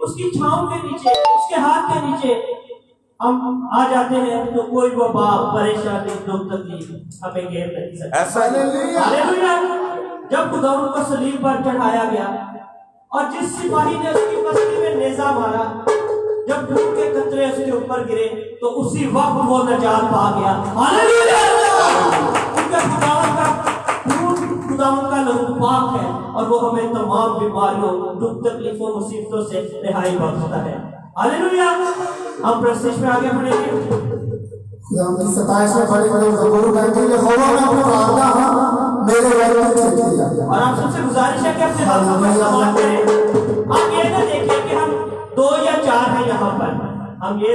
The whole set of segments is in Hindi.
उसकी छांव के नीचे, उसके हाथ के नीचे हम आ जाते हैं तो कोई वो बाप परेशानी दुख तकलीफ हमें घेर नहीं सकता। हालेलुया। जब खुदावंद को सलीब पर चढ़ाया गया और जिस सिपाही ने उसकी पसली में नेजा मारा, जब खून के कतरे उसके ऊपर गिरे तो उसी वक्त वो नजात पा गया। हालेलुया। खुदावंद का लहू पाक है और वो हमें तमाम बीमारियों, दुख तकलीफों, मुसीबतों से रिहाई बख्शता है। हालेलुया। हम प्रस्ताव में आगे बढ़ेंगे। खुदावंद की सताइश में खड़े खड़े ज़बूर गाएंगे, यहोवा मैं पुकारता हूं, मेरे वक्त छेड़िया। और आप सबसे गुजारिश है कि अपने हाथों को इस्तेमाल करें। आप ये ना देखें कि हम 2 या 4 हैं यहाँ पर। आप ये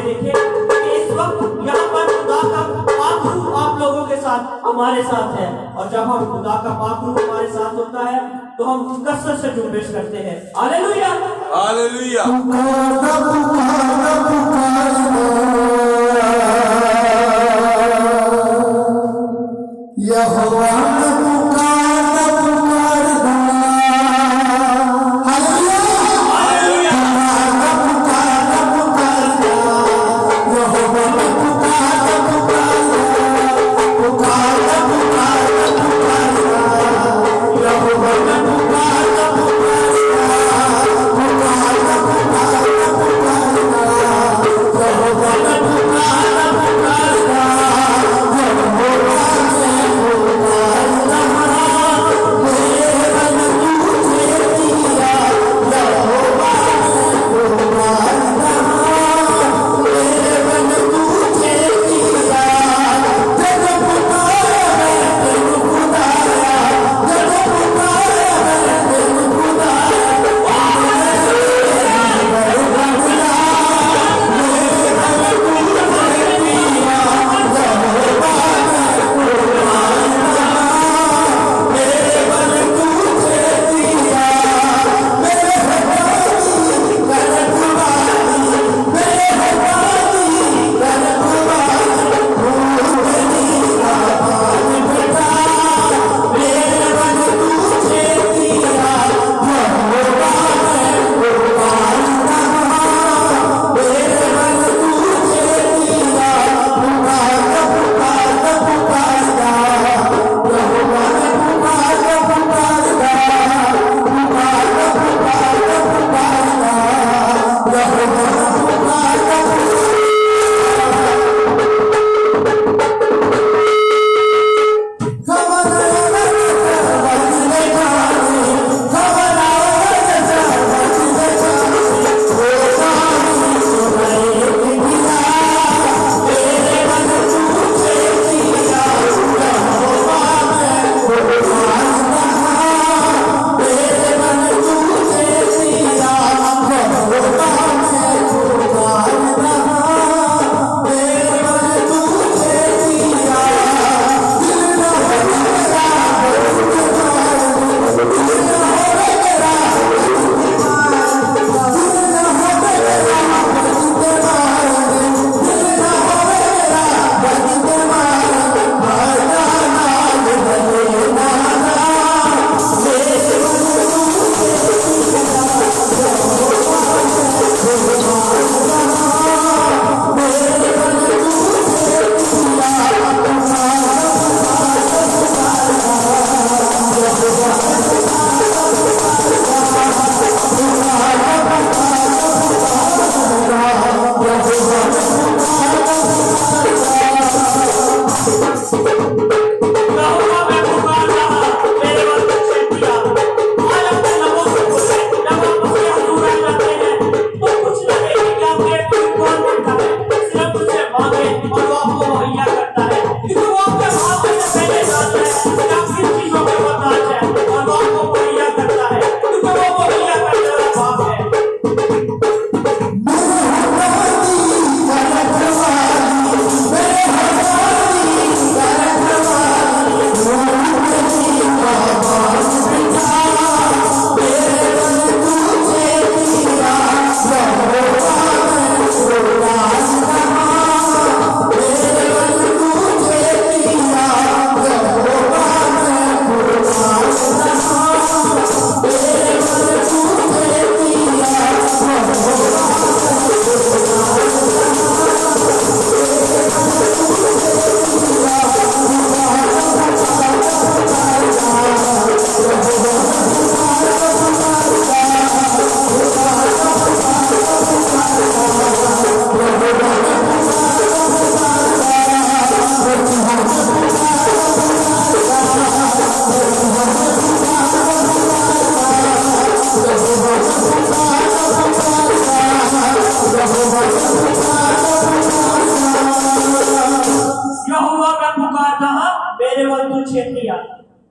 देखें कि इस वक्त यहाँ पर खुदा का पाक रूह आप लोगों के साथ, हमारे साथ है। और जब हम खुदा का पाक रूह हमारे साथ होता है तो हम कसरत से जुम्बिश करते हैं। हालेलुया। हालेलुया। यहोवा Hallelujah.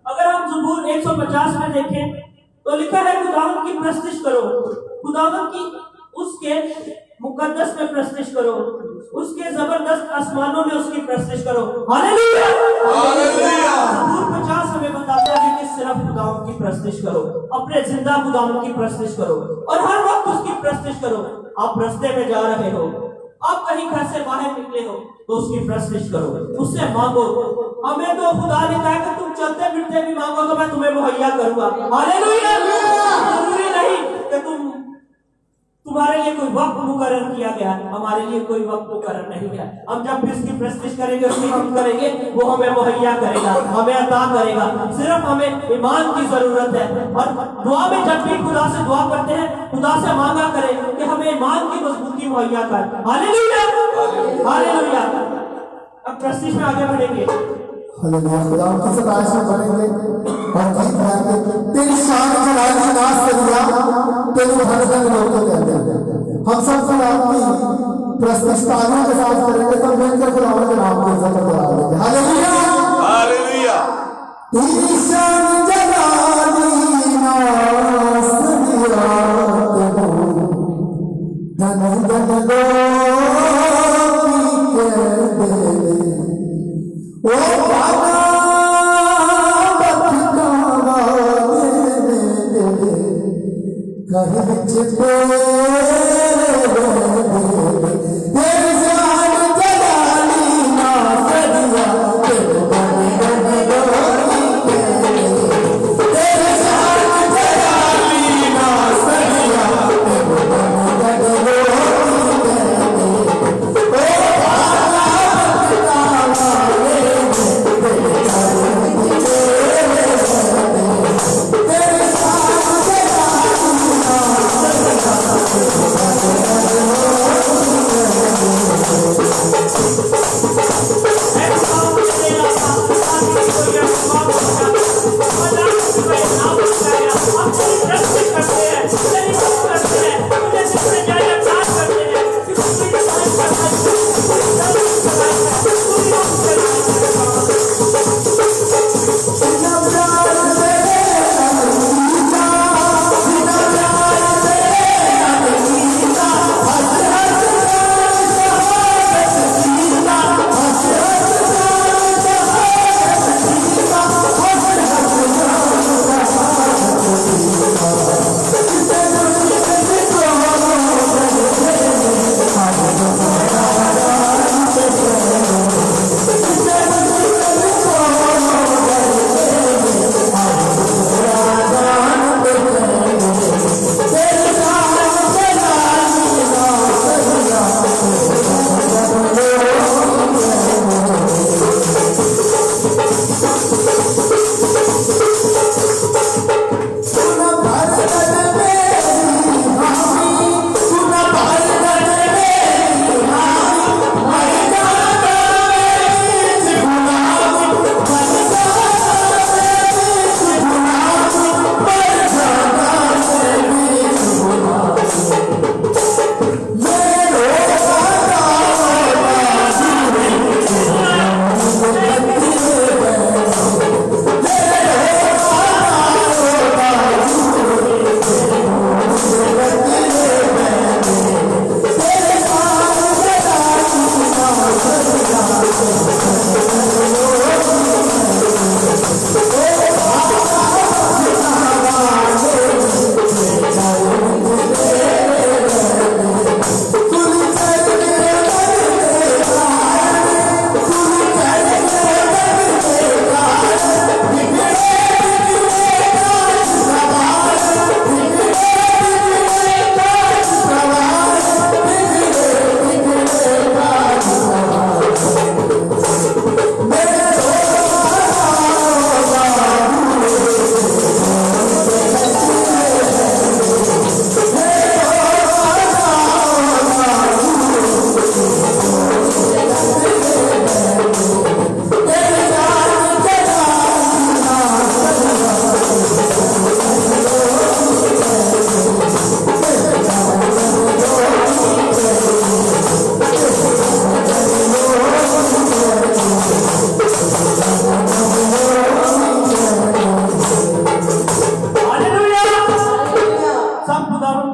अगर हम ज़बूर 150 में देखें तो लिखा है खुदावंद की प्रस्तुति करो, खुदावंद की उसके मुकद्दस में प्रस्तुति करो, उसके जबरदस्त आसमानों में उसकी प्रस्तुति करो। Hallelujah hallelujah. ज़बूर 50 हमें बताता है कि सिर्फ खुदावंद की प्रस्तुति करो, अपने जिंदा खुदावंद की प्रस्तुति करो और हर वक्त उसकी प्रस्तुति करो। आप रास्ते में जा रहे हो, आप कहीं घर से बाहर निकले हो तो उसकी प्रस्तुति करो, उससे मांगो। हमें तो खुदा ने कहा कि तुम चलते फिरते भी मांगो तो मैं तुम्हें मुहैया करूंगा। हालेलुया। जरूरी नहीं कि तुम्हारे लिए कोई वक्त मुकर्रर किया गया, हमारे लिए कोई वक्त मुकर्रर नहीं है। हम जब भी उसकी प्रस्तुति करेंगे, उसकी हम करेंगे, वो हमें मुहैया करेगा, हमें अता करेगा। सिर्फ हमें ईमान की जरूरत है। और दुआ में जब भी खुदा से दुआ करते हैं, खुदा से मांगा करें कि हमें ईमान की मजबूती मुहैया कर। Hallelujah hallelujah. अब प्रस्तुति में आगे बढ़ेंगे। हालेलुया। खुदा की सताइश में बढ़ेंगे और गीत गाएंगे। तेरी शान जलाली नाश करिया, तेरे धड़कन लोगों के अंदर। हम सब खुदा की प्रस्तुति तालियों के साथ करेंगे, सब मिलकर खुदा के नाम की इज्जत करेंगे। Hallelujah hallelujah. तेरी शान जलाली नाश करिया, धन धन लोग के दे ओ बाबा कहीं चिपे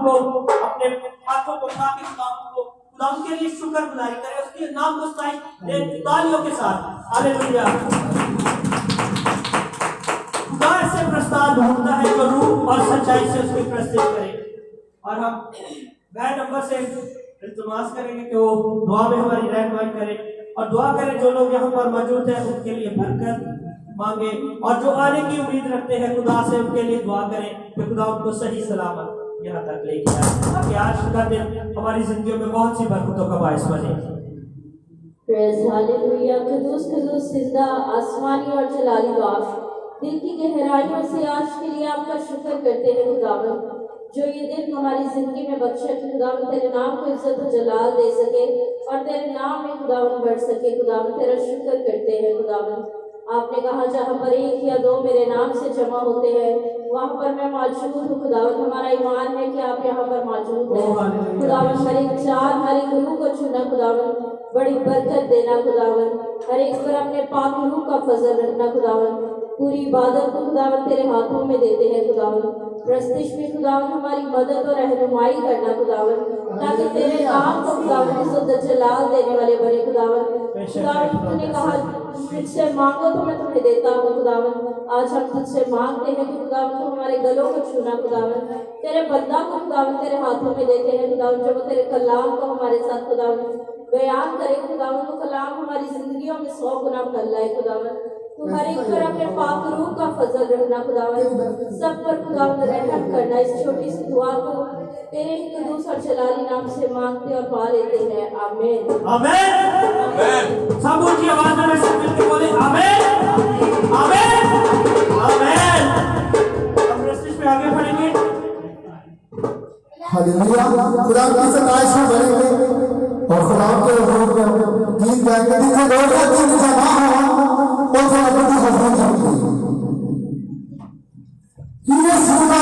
को अपने हाथों को उठा के खुदावन के लिए शुक्र गुजारी करें, उसके नाम को तालियों के साथ। हालेलुया। खुदा ऐसे प्रस्ताव ढूंढता है जो रूह और सच्चाई से उसकी प्रस्तुत करे। और हम वह नंबर से इल्तिमास करेंगे कि वो दुआ में हमारी रहनुमाई करे और दुआ करें जो लोग यहाँ पर मौजूद हैं उनके लिए बरकत मांगे, और जो आने की उम्मीद रखते हैं खुदा से उनके लिए दुआ करें कि खुदा उनको सही सलामत यहाँ तक लेके आए, कि आज का दिन हमारी जिंदगी में बहुत सी बरकतों का बायस बने। Praise hallelujah. क़ुद्दूस क़ुद्दूस जिंदा आसमानी और जलाली बाप, दिल की गहराइयों से आज के लिए आपका शुक्र करते हैं खुदावंद, जो ये दिन हमारी जिंदगी में बख्शा कि खुदावंद तेरे नाम को इज्जत और जलाल दे सके और तेरे नाम में खुदावंद बढ़ सके। खुदावंद तेरा शुक्र करते हैं खुदावंद। आपने कहा जहाँ पर एक या दो मेरे नाम से जमा होते हैं वहाँ पर मैं मौजूद हूँ। खुदावंद हमारा ईमान है कि आप यहाँ पर मौजूद हैं। खुदावंद हर एक जान हर एक रूह को छूना खुदावंद, बड़ी बरकत देना खुदावंद, हर एक पर अपने पाक रूह का फजल रखना खुदावंद। पूरी इबादत को खुदावंद तेरे हाथों में देते हैं खुदावंद। प्रस्तिश में खुदावंद हमारी मदद और रहनुमाई करना खुदावंद, ताकि तेरे नाम को खुदावंद इज्जत जलाल देने वाले बने खुदावंद। खुदावंद तूने कहा मुझसे मांगो तो मैं तुम्हें देता हूँ खुदावंद। आज हम तुझसे मांगते हैं कि खुदावंद तू हमारे गलों को छूना खुदावंद, तेरे बंदा को खुदावंद तेरे हाथों में देते हैं खुदावंद, जो वो तेरे कलाम को हमारे साथ खुदावंद बयान करे खुदावंद। वो कलाम हमारी जिंदगियों में 100 गुना फल लाए खुदावंद। तू हर एक पर अपने पाक रूह का फजल रखना खुदावंद, सब पर खुदावंद रहम करना। इस छोटी सी दुआ को तेरे ही क़ुद्दूस और जलाली नाम से मांगते और पा लेते हैं, आमीन आमीन। सब ऊंची आवाज में सब मिलकर बोले आमीन आमीन आमीन। हम प्रस्तिश में आगे बढ़ेंगे। हालेलुया। खुदा की सताइश में बढ़ेंगे और खुदा के हुक्म में गीत गाएंगे। जिसे लोग दिन जमा हो और जो अपनी हजूर होगी ये सुना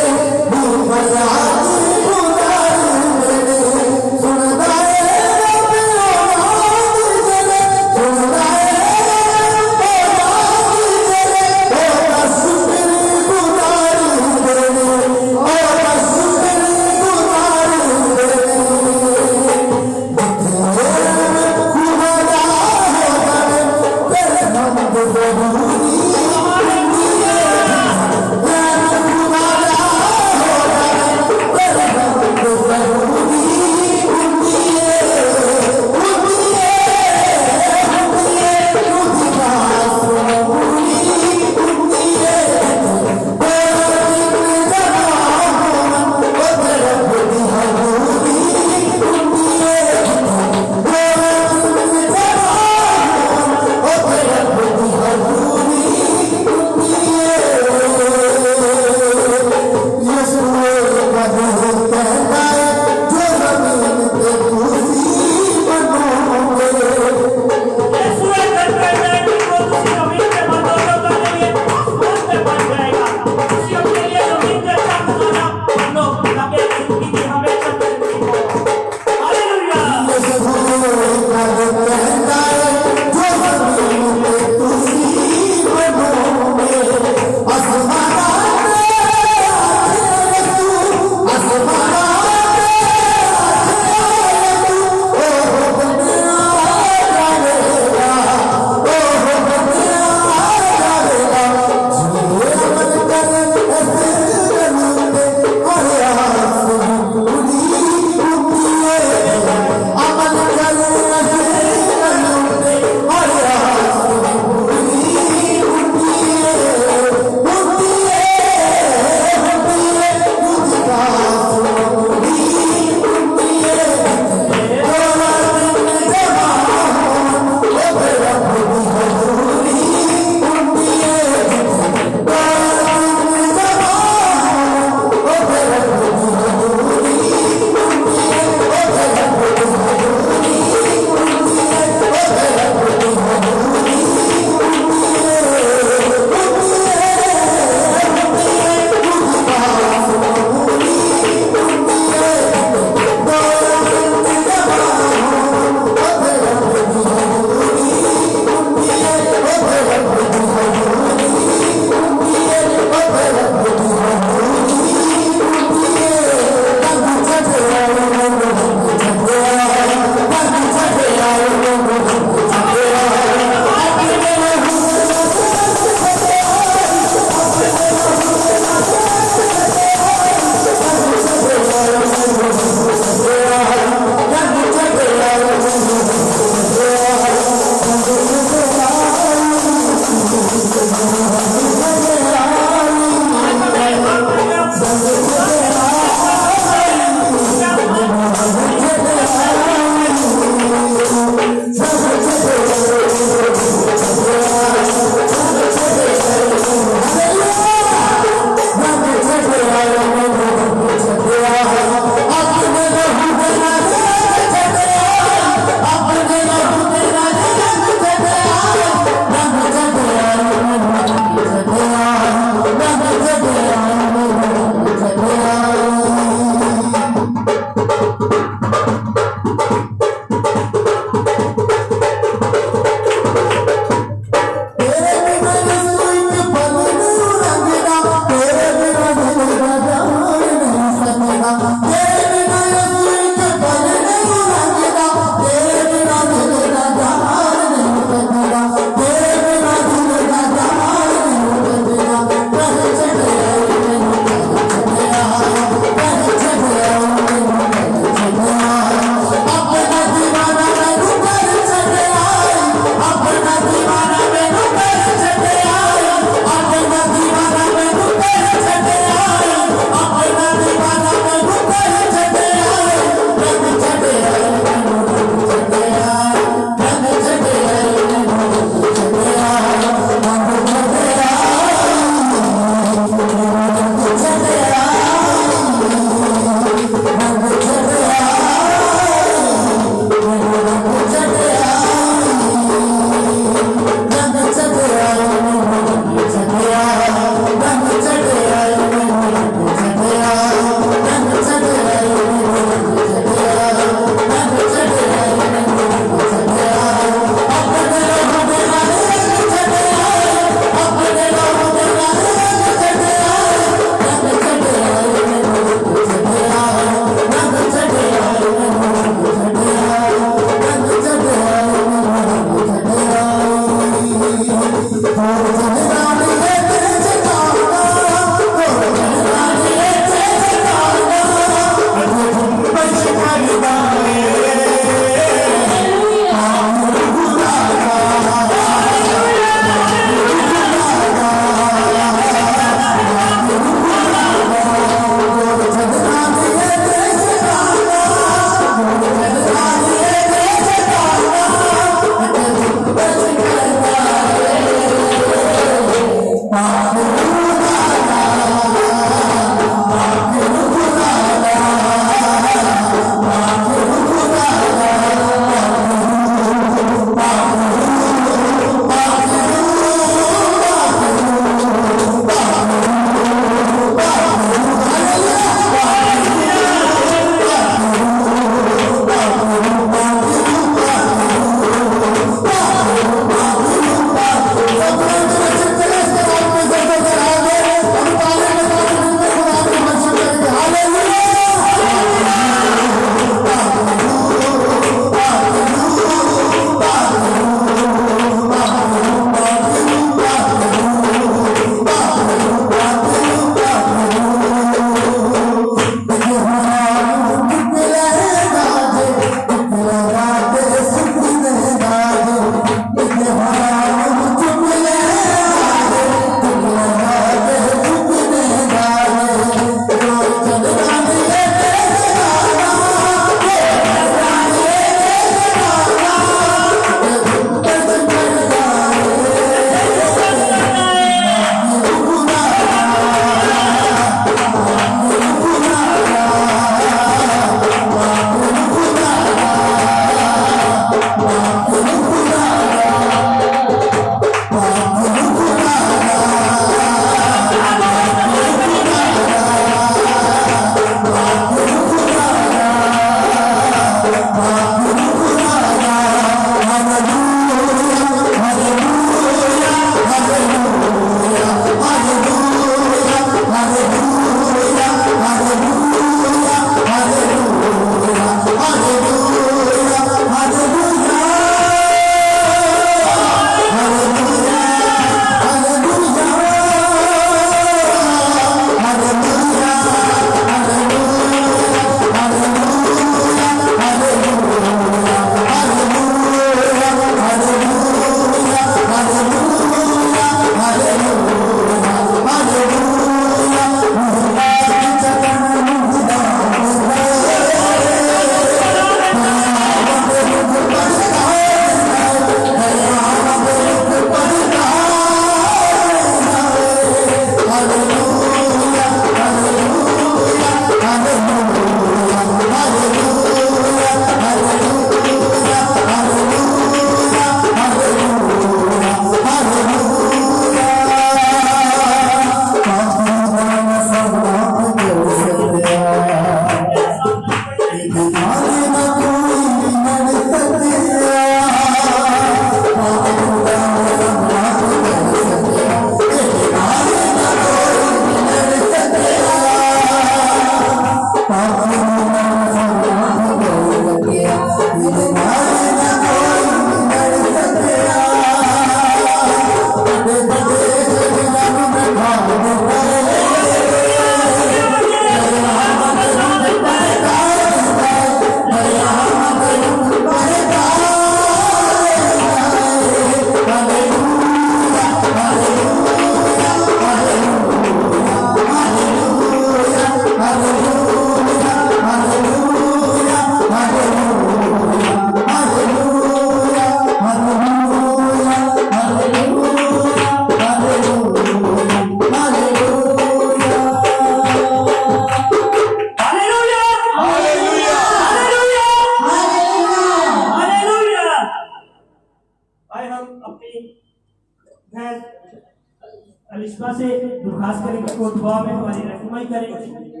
अलिस्मा से दुर्खास्त करेंगे को दुआ में हमारी रहनुमाई करेंगे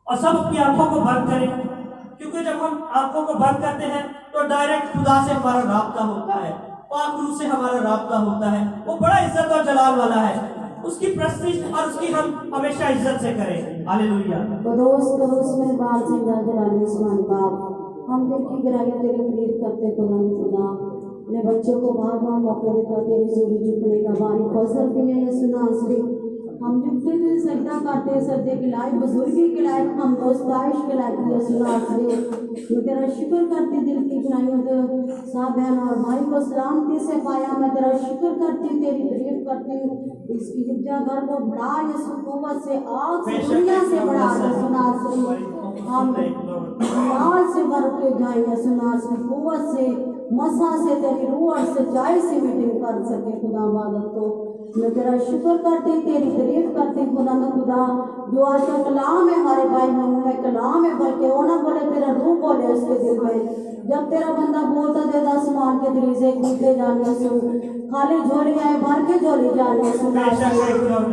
और सब अपनी आंखों को बंद करें, क्योंकि जब हम आंखों को बंद करते हैं तो डायरेक्ट खुदा से हमारा राब्ता होता है, पाक रूह से हमारा राब्ता होता है। वो बड़ा इज्जत और जलाल वाला है, उसकी प्रस्तिश और उसकी हम हमेशा इज्जत से करें। हालेलुया। दोस्त मेहरबान जिंदा जलाली सुभान बाप, हम दिल की गहराइयों तेरी तारीफ करते खुदा अपने बच्चों को बार बार मौके देता तेरी जोड़ी झुकने का बारी फौसल दिया यसु नासरी। हम झुकते थे सजदा करते सजदे के लायक बुजुर्गी के लायक हम दोस्ताइश के लायक यसु नासरी। मैं तेरा शुक्र करती दिल की गहराइयों से साहब बहन और भाई को सलामती से पाया। मैं तेरा शुक्र करती तेरी तारीफ करती हूँ। इसकी गिरजा घर को बढ़ा यसु कुव्वत से आग से दुनिया से बढ़ा यसु नासरी। हम माल से भर के जाए यसु नासरी, कुव्वत से मसा से तेरी रूह और सच्चाई से मीटिंग कर सके खुदा इबादत को मैं तेरा शुक्र करती, तेरी तारीफ करती खुदा में खुदा, जो आज का कलाम है हमारे भाई मुंह में कलाम है, बल्कि वो ना बोले तेरा रूह बोले उसके दिल में। जब तेरा बंदा बोलता देता आसमान के दरीजे खुलते जाने सुन, खाली झोलियां है भर के झोली जाने सुना।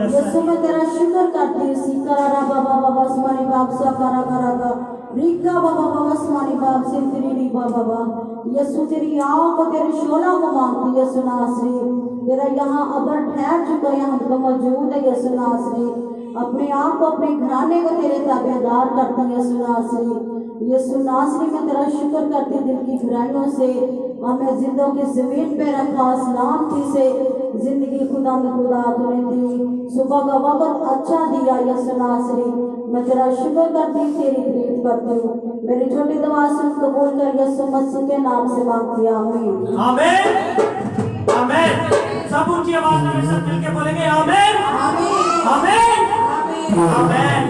यीशु मैं तेरा शुक्र करती, सीकरा बाबा बाबा आसमानी बाप सा करा करा का रिका बाबा बाबा आसमानी बाप से तेरी रिबा बाबा। यीशु तेरी आओ को तेरे शोला को मांगती यीशु नासरी, तेरा यहाँ अबर ठहर चुका है, हमको मौजूद है यीशु नासरी। अपने आप को अपने घराने को तेरे ताबेदार करती है यीशु नासरी। यीशु नासरी में तेरा शुक्र करती, दिल की गहराइयों से हमें जिंदों की जमीन पे रखा, सलामती से जिंदगी खुदा में खुदा तूने दी, सुबह का वक्त अच्छा दिया यीशु नासरी। मैं तेरा शुक्र करती, तेरी तारीफ करती हूँ। मेरी छोटी दुआ सुन कबूल कर यीशु मसीह के नाम से मांगती हूँ, आमीन आमीन आमीन। सब ऊंची आवाज में सब मिल के बोलेंगे आमीन आमीन आमीन।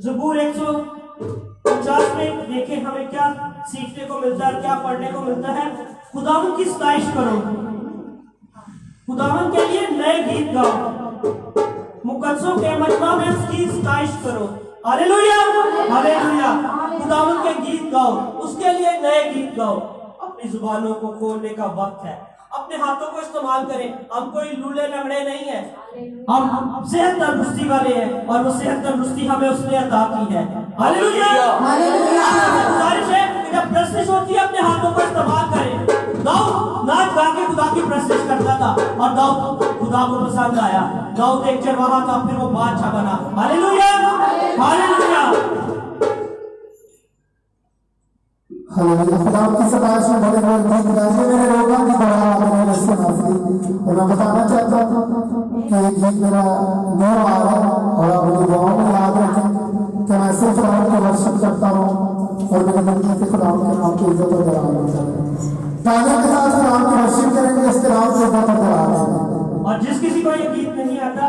ज़बूर 150 में देखें हमें क्या सीखने को मिलता है, क्या पढ़ने को मिलता है। खुदावन की सताइश करो, खुदावन के लिए नए गीत गाओ, मुकद्दसों के मजमा में उसकी सताइश करो। Hallelujah hallelujah. खुदावन के गीत गाओ, उसके लिए नए गीत गाओ। अपनी जुबानों को खोलने का वक्त है, अपने हाथों को इस्तेमाल करें। हम कोई लूले लंगड़े नहीं है, हम सेहत तंदुरुस्ती वाले हैं, और वो सेहत तंदुरुस्ती हमें उसने अता की है। Hallelujah hallelujah. गुजारिश है कि जब प्रस्तुति होती है अपने हाथों को इस्तेमाल करें। दाऊद नाच गा के खुदा की प्रस्तुति करता था, और दाऊद खुदा को पसंद आया। दाऊद एक चरवाहा था, फिर वो बादशाह बना। Hallelujah hallelujah. हालेलुया। खुदा की सताइश में बड़े बड़े गीत गाए मेरे रोगा की दवा मैंने यीशु नासरी। और मैं बताना चाहता हूँ कि ये गीत मेरा न्यू आ रहा है, और आप मुझे दुआओं में याद रखें कि मैं सिर्फ खुदा को वर्शिप करता हूँ, और मेरी जिंदगी से खुदा के नाम की इज्जत और दलाल होता है। तालियों के साथ खुदा की वर्शिप करेंगे, इसके नाम से इज्जत और दलाल है। और जिस किसी को ये गीत नहीं आता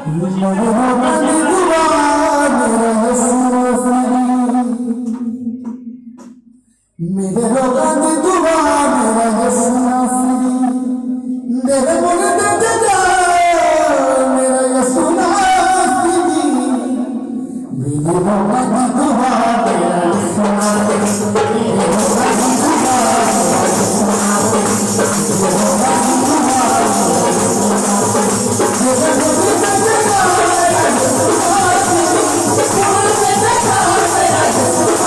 मेरे रोगा की दुआ मेरा यीशु नासरी, मेरे मुझे दे जा मेरा यीशु नासरी, मेरे रोगा की दुआ मेरा यीशु नासरी, मेरे रोगा की दुआ मेरा यीशु नासरी, मेरे रोगा की दुआ मेरा यीशु नासरी, मेरे मुझे दे जा मेरा यीशु नासरी, मुझे दे जा मेरा यीशु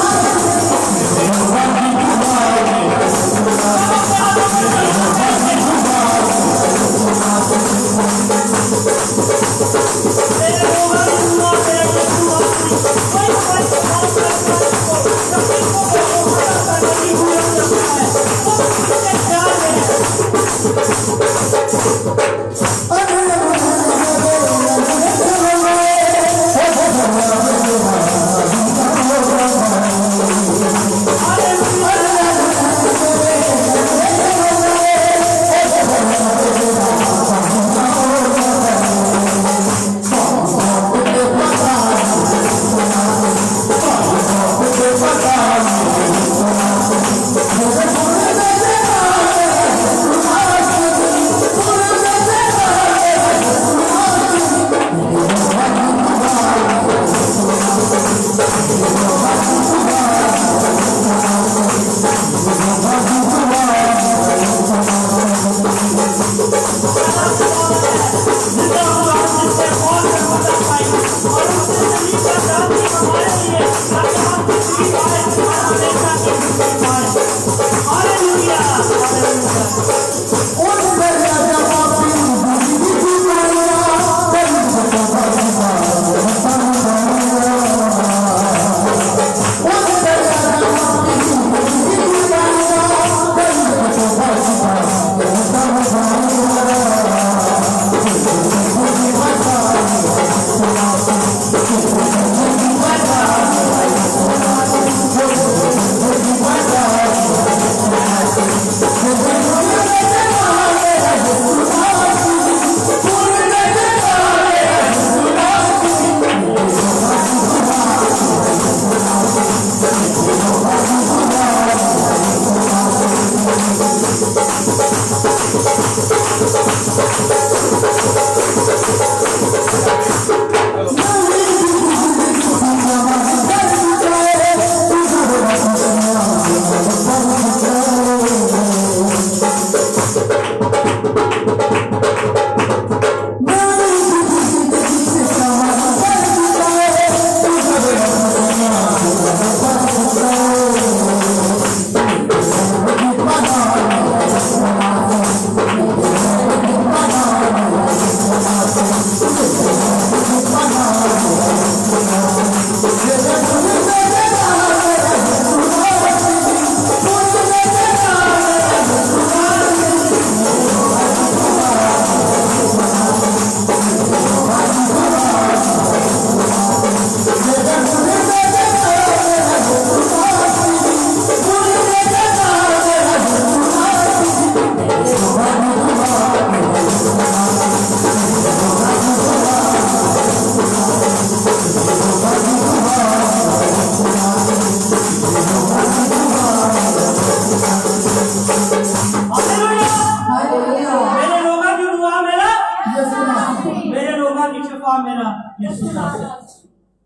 यीशु नासरी। मेरे रोगा की शिफा मेरा यीशु नासरी।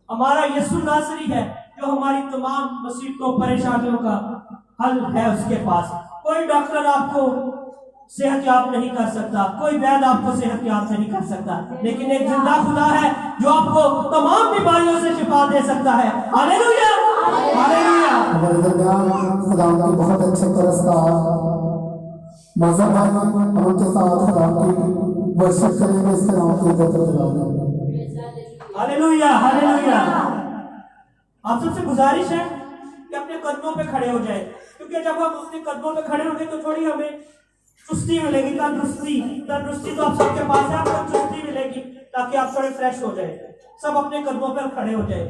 हमारा यीशु नासरी है जो हमारी तमाम मुसीबतों परेशानियों का हल है उसके पास। कोई डॉक्टर आपको सेहतयाब नहीं कर सकता, कोई वैद्य आपको सेहतयाब नहीं कर सकता, लेकिन एक जिंदा खुदा है जो आपको तमाम बीमारियों से शिफा दे सकता है। Hallelujah, hallelujah. हमारे दरमियान खुदा की बहुत अच्छे परस्तार मज़हब भाई हम उनके साथ खुदा की वर्शिप करेंगे, इसके नाम की इज्जत करेंगे। Hallelujah, hallelujah. आप सबसे गुजारिश है कि अपने कदमों पे खड़े हो जाए, क्योंकि जब हम अपने कदमों पे खड़े होंगे तो थोड़ी हमें चुस्ती मिलेगी, तंदुरुस्ती तो आप सबके पास है, आपको चुस्ती मिलेगी ताकि आप थोड़े फ्रेश हो जाए। सब अपने कदमों पर खड़े हो जाए।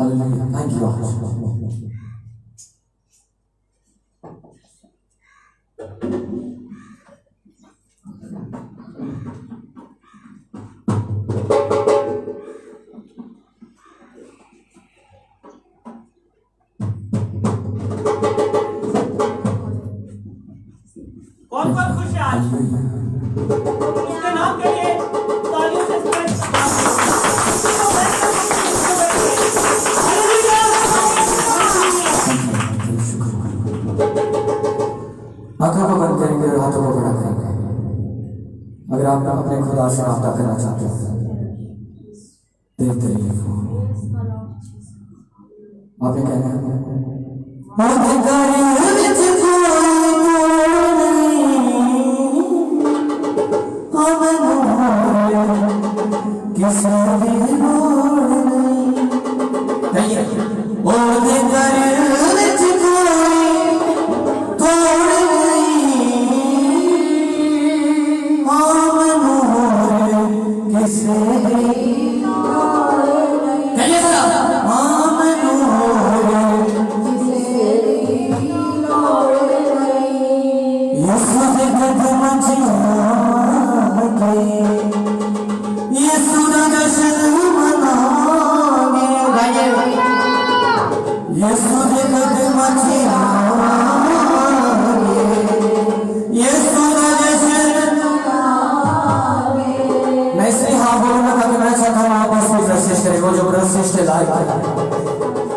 Hallelujah, thank you. कौन कौन खुश है आज? उसके नाम के लिए तालियों से आंखों को बंद करेंगे और हाथों को खड़ा करेंगे। अगर आप अपने खुदा से राब्ता करना चाहते हैं, देखते रहिए। आपने कहना है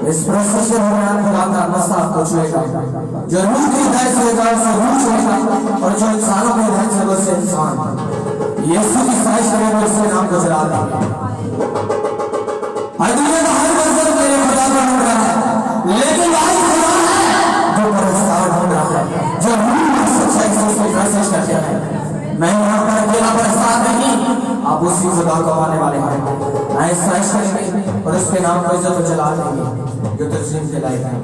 इस प्रोसेस से खुदा का मसा आपको छुएगा, जो रूह की हृदय से होगा उसे रूह छुएगा, और जो इंसानों के हृदय से होगा उसे इंसान। यीशु की साइश करेंगे, उसके नाम को जला देंगे। दुनिया का हर मजहब मेरे खुदा को ढूंढ रहा है, लेकिन वही खुदा है जो परस्तार ढूंढ रहा है, जो रूह की सच्चाई से उसकी प्रोसेस करते हैं। मैं यहाँ पर अकेला परस्तार नहीं, आप उसी खुदा को आने वाले हैं। मैं इस साइश करेंगे और उसके नाम को इज्जत जला देंगे जो तस्लीम के लायक है।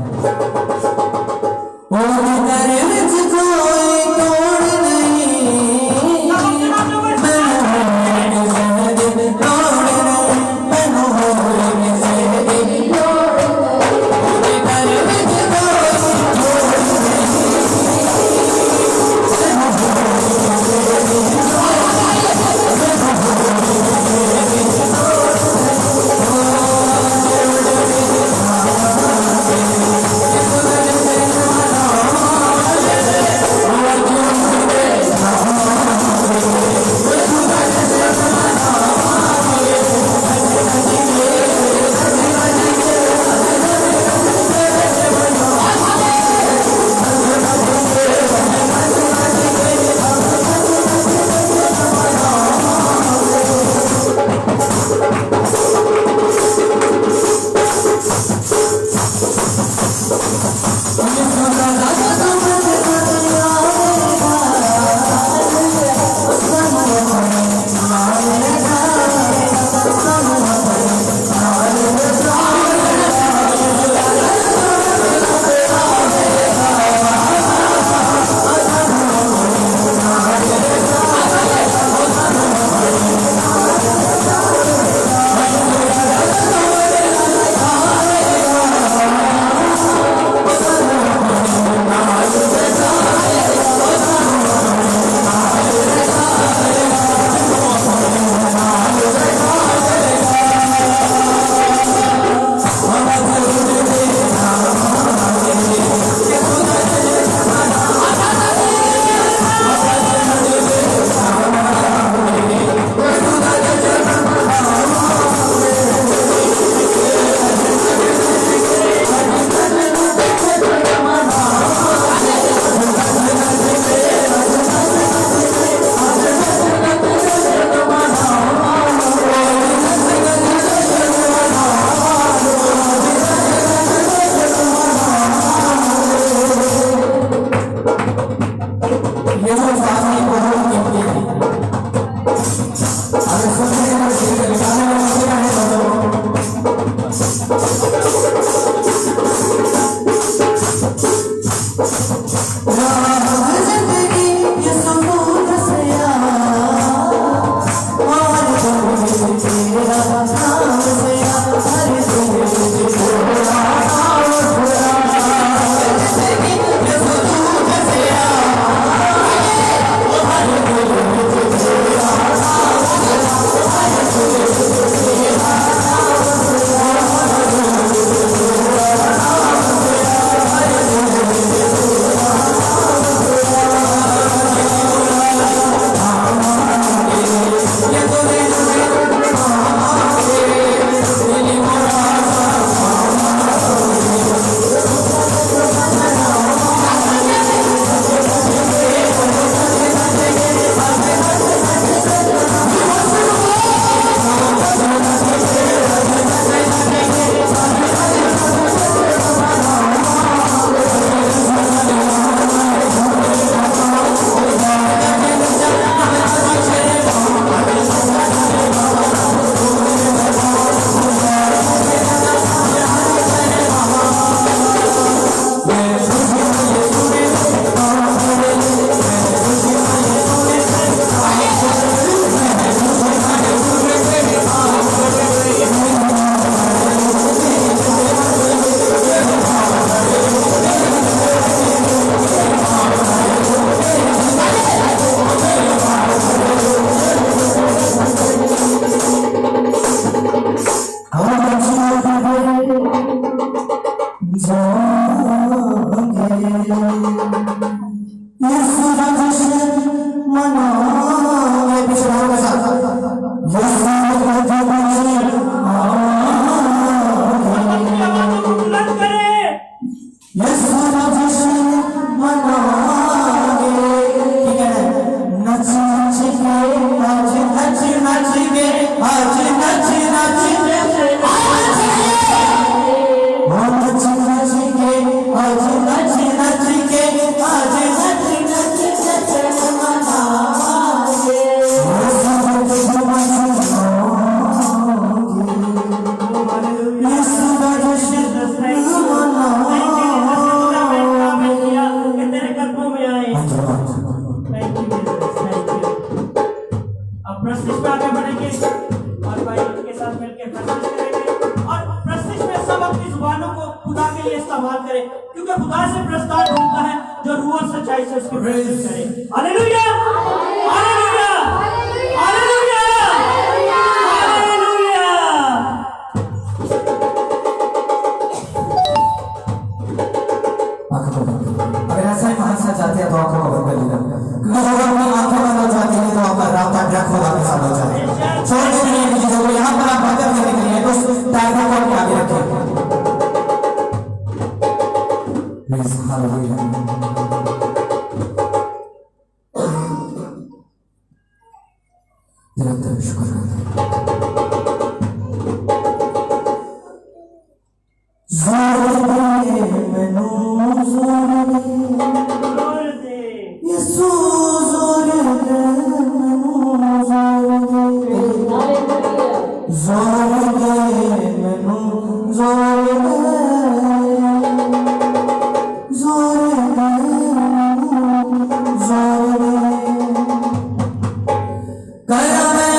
मनाओगे विश्वास के साथ अपनी आवाज़ों को बुलंद करें। यीशु का जश्न मनाओगे। ठीक है, नच नच के आज नच नच के आज नच नच के आज नच नच के आज नच नच के आज नच नच के जश्न मनाओगे। यीशु का जश्न मनाओगे। यीशु का जश्न कि तेरे कदमों में आए। Thank you, Jesus. Thank you. अब प्रस्तिश पे आगे बढ़ेंगे और भाई के साथ मिलकर प्रस्तिश करेंगे और प्रस्तिश में सब अपनी जुबानों को खुदा के लिए इस्तेमाल करें क्योंकि खुदा से प्रस्ताव ढूंढता है जो रूह और सच्चाई से उसकी प्रस्तुति करे। Hallelujah, hallelujah, hallelujah, hallelujah. अगर ऐसा ही महासा चाहते हैं तो आंखों को बंद कर लीजिए क्योंकि अगर अपनी आंखें बंद हो जाती हैं तो आपका रास्ता ट्रैक खुदा के साथ हो जाता है। छोड़ने के लिए चीजों को यहाँ पर आप बंद करने के लिए तो टाइगर को अपने आगे रखें। Please hallelujah. निरंतर शुक्र करते हैं। जोर दे मैनू जोर दे जोर दे। यीशु जोर दे मैनू जोर दे जोर दे मैनू जोर दे जोर दे जोर दे कर मैं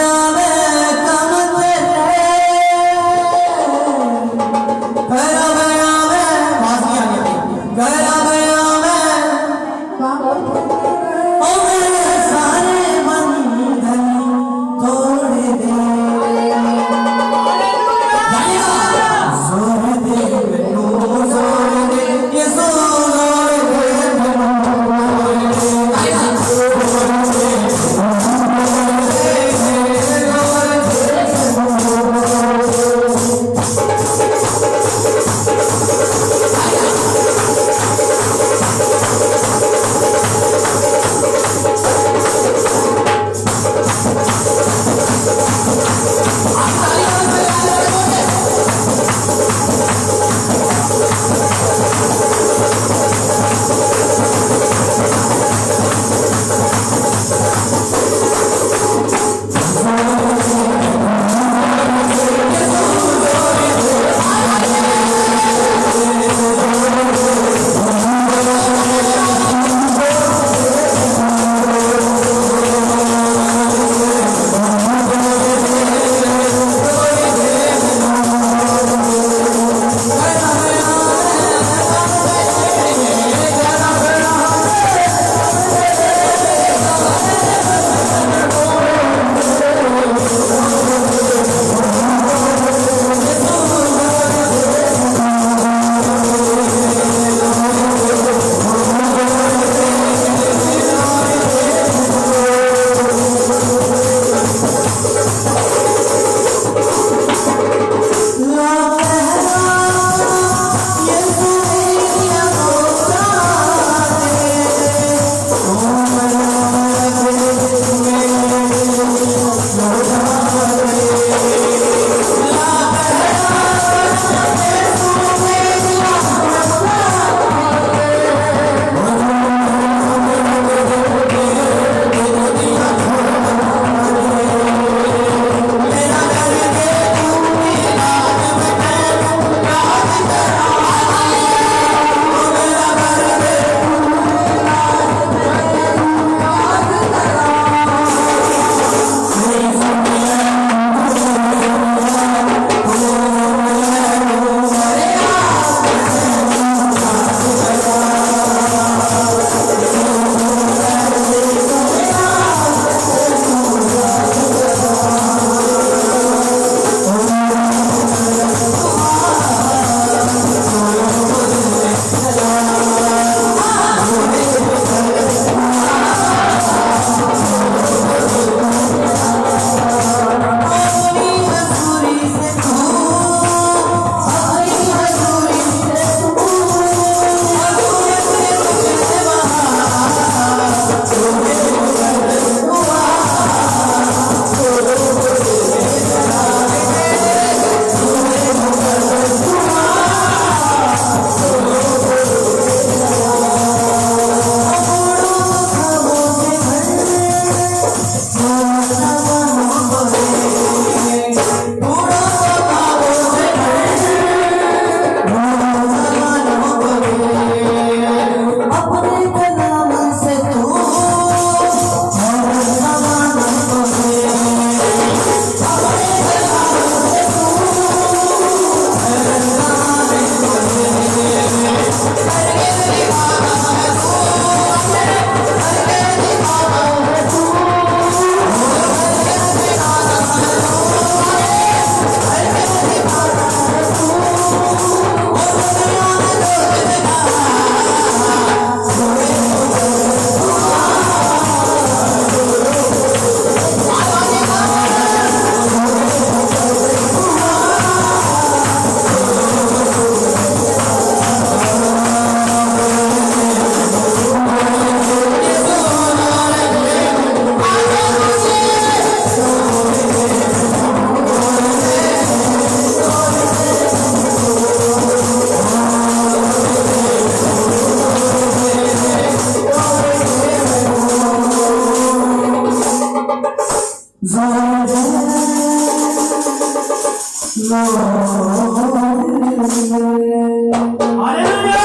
हालेलुया।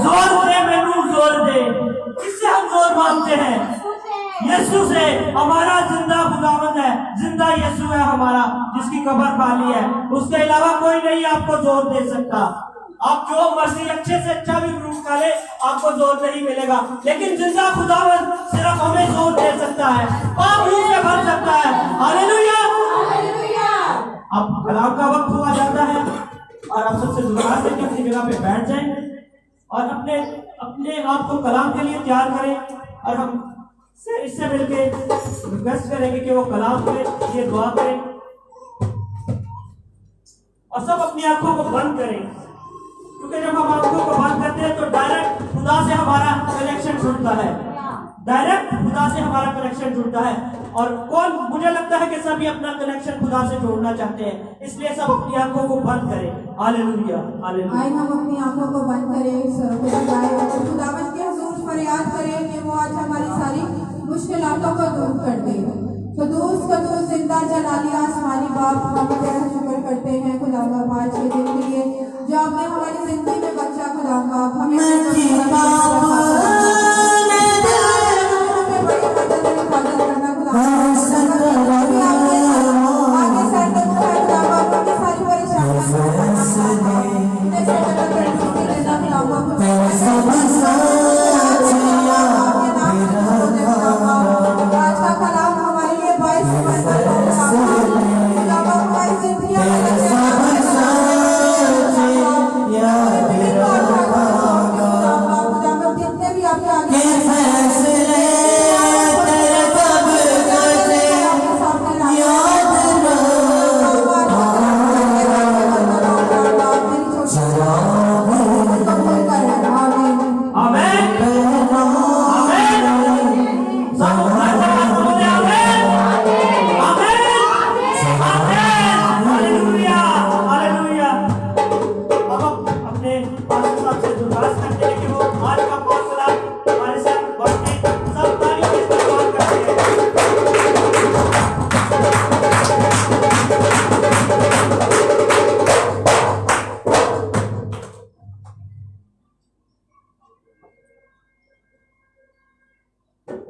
जोर दे मैनू जोर दे। किससे हम जोर मांगते हैं? यीशु से। हमारा जिंदा खुदावंद है, जिंदा यीशु है हमारा, जिसकी कब्र खाली है। उसके अलावा कोई नहीं आपको जोर दे सकता। आप जो मर्जी अच्छे से अच्छा भी प्रूफ करें, आपको जोर नहीं मिलेगा। लेकिन जिंदा खुदावंद सिर्फ हमें जोर दे सकता है, पाप मुंह से भर सकता है। हालेलुया। अब कलाम का वक्त हुआ जाता है और आप सबसे दुआ से अपनी जगह पे बैठ जाएं और अपने अपने आप को कलाम के लिए तैयार करें। और हम इससे मिलके रिक्वेस्ट करेंगे कि वो कलाम के लिए दुआ करें और सब अपनी आंखों को बंद करें, क्योंकि जब हम आंखों को बंद करते हैं तो डायरेक्ट खुदा से हमारा कनेक्शन जुड़ता है। डायरेक्ट खुदा से हमारा कनेक्शन जुड़ता है। और कौन, मुझे लगता है कि सभी अपना कनेक्शन खुदा से जोड़ना चाहते हैं, इसलिए सब अपनी आंखों को बंद करें। हालेलुया। हालेलुया। आइए हम अपनी आंखों को बंद करें, सरों को झुकाएं और खुदावंद के हुजूर फरियाद करें कि वो आज हमारी सारी मुश्किलातों को दूर कर दे। कदूस कदूस जिंदा जलाली आसमानी बाप, हम तेरा शुक्र करते हैं खुदावंद आज के दिन के लिए जो आपने हमारी जिंदगी में बख्शा। खुदावंद बाप हमें बड़ी मदद करना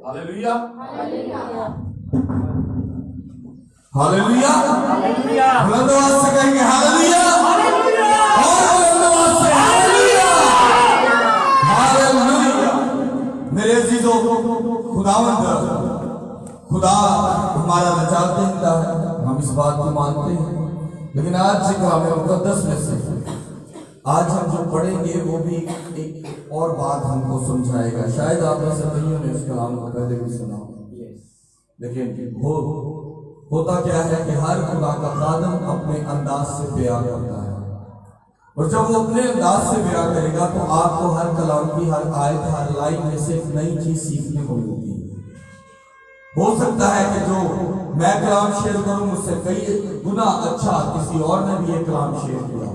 हालेलुया। हालेलुया। हालेलुया। बुलंद आवाज से कहेंगे हालेलुया। हालेलुया। और बुलंद आवाज से हालेलुया। हालेलुया। मेरे अजीजों, खुदावंद खुदा हमारा रचाते है, हम इस बात को मानते हैं। लेकिन आज से कलाम मुकद्दस में से आज हम जो पढ़ेंगे वो भी एक और बात हमको समझाएगा। शायद आप में से कईयों ने इस कलाम को पहले भी सुना, लेकिन होता क्या है कि हर खुदा का खादम अपने अंदाज से बयां करता है, और जब वो अपने अंदाज से बयां करेगा तो आपको हर कलाम की हर आयत, हर लाइन में से एक नई चीज सीखने को मिलती है। हो सकता है कि जो मैं कलाम शेयर करूं मुझसे कई गुना अच्छा किसी और ने भी ये कलाम शेयर किया,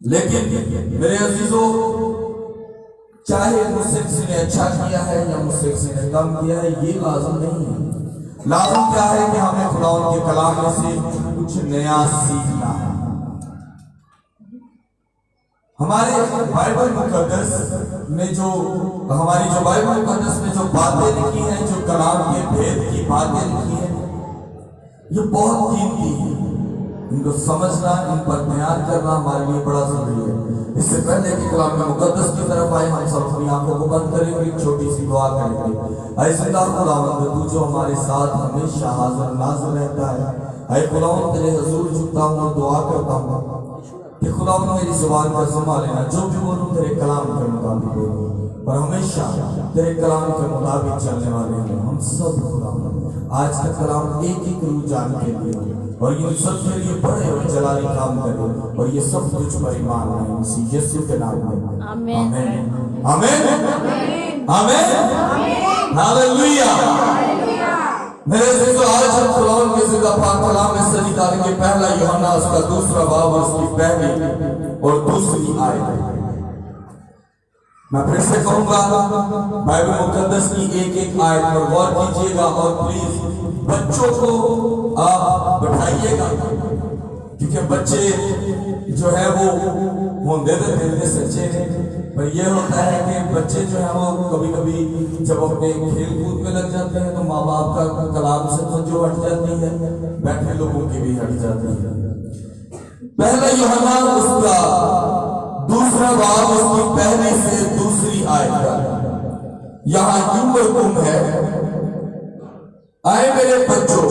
लेकिन मेरे अजीजों, चाहे मुझसे किसी ने अच्छा किया है या मुझसे किसी ने कम किया है, ये लाजम नहीं है। लाजम क्या है कि हमें खुदा के कलाम में से कुछ नया सीखना है। हमारे बाइबल मुकद्दस में जो हमारी जो बाइबल मुकद्दस में जो बातें लिखी हैं, जो कलाम के भेद की बातें लिखी हैं, ये बहुत कीमती है। इनको समझना, इन पर ध्यान करना हमारे लिए बड़ा जरूरी है। इससे पहले कि कलाम मुकद्दस की तरफ आए, हम सब अपनी आंखों को बंद करेंगे, एक छोटी सी दुआ करेंगे। ऐ जिंदा खुदावंद, तू जो हमारे साथ हमेशा हाजिर नाज़िर रहता है, ऐ खुदावंद तेरे हुजूर झुकता हूँ और दुआ करता हूँ कि खुदावंद मेरी जुबान का ज़िम्मा लेना, जो भी बोलूं तेरे कलाम के मुताबिक बोलूं, और हमेशा तेरे कलाम के मुताबिक चलने वाले हैं हम सब। खुदावंद आज का कलाम एक एक रूह जान के लिए और ये सब के लिए बड़े और जलाली काम करे, और ये सब तुझ पर ईमान है, इसी यीशु के नाम में आमीन। आमीन। आमीन। हालेलुया। मेरे अजीजों, आज हम खुदावंद के जिंदा पाक कलाम में से निकालेंगे पहला यूहन्ना उसका दूसरा बाब और उसकी पहली और दूसरी आयत। मैं फिर से कहूंगा, बाइबल मुकद्दस की एक एक आयत पर गौर कीजिएगा और प्लीज बच्चों को आप बैठाइएगा, क्योंकि बच्चे जो है वो होंदे तो दिल में सच्चे हैं, पर यह होता है कि बच्चे जो है वो कभी कभी जब अपने खेल कूद में लग जाते हैं तो माँ बाप का कलाम से तो जो हट जाती है, बैठे लोगों की भी हट जाती है। पहला यूहन्ना उसका दूसरा बाब उसकी पहली से दूसरी आयत, यहां यूं है, आए मेरे बच्चों,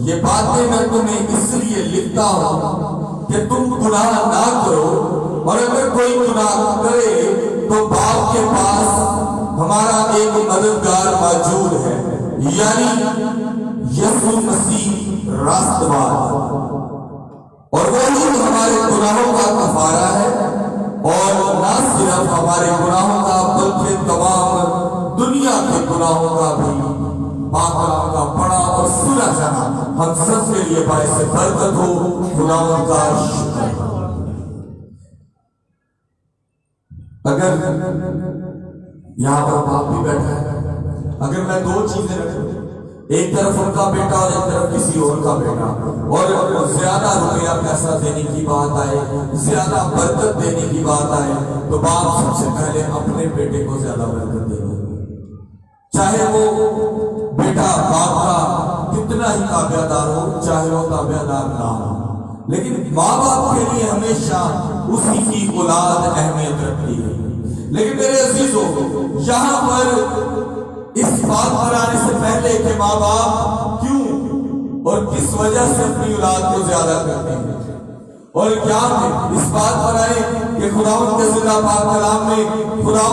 ये बातें मैं तुम्हें इसलिए लिखता हूं कि तुम गुनाह ना करो, और अगर कोई गुनाह करे तो बाप के पास हमारा एक मददगार मौजूद है, यानी यीशु मसीह रास्तबाज, और वही हमारे गुनाहों का कफारा है, और न सिर्फ हमारे गुनाहों का बल्कि तमाम दुनिया के गुनाहों का भी पाक का बड़ा और सुना जाना हम सब के लिए बाइस बरकत हो। खुदावंद का शुक्र। अगर यहां पर बाप भी बैठा है, अगर मैं दो चीजें रखूं, एक तरफ उनका बेटा और एक तरफ किसी और का बेटा, और ज्यादा रुपया पैसा देने की बात आए, ज्यादा बरकत देने की बात आए, तो बाप सबसे पहले अपने बेटे को ज्यादा बरकत देगा, चाहे वो बेटा बाप का कितना ही ताबेदार हो, चाहे वो ताबेदार ना हो, लेकिन माँ बाप के लिए हमेशा उसी की औलाद अहमियत रखती है। लेकिन मेरे अजीजों, यहां पर इस बात पर आने से पहले कि माँ बाप क्यों और किस वजह से अपनी औलाद को ज्यादा करते हैं, और क्या इस बात पर आए कि खुदावंद के जिंदा पाक कलाम में खुदा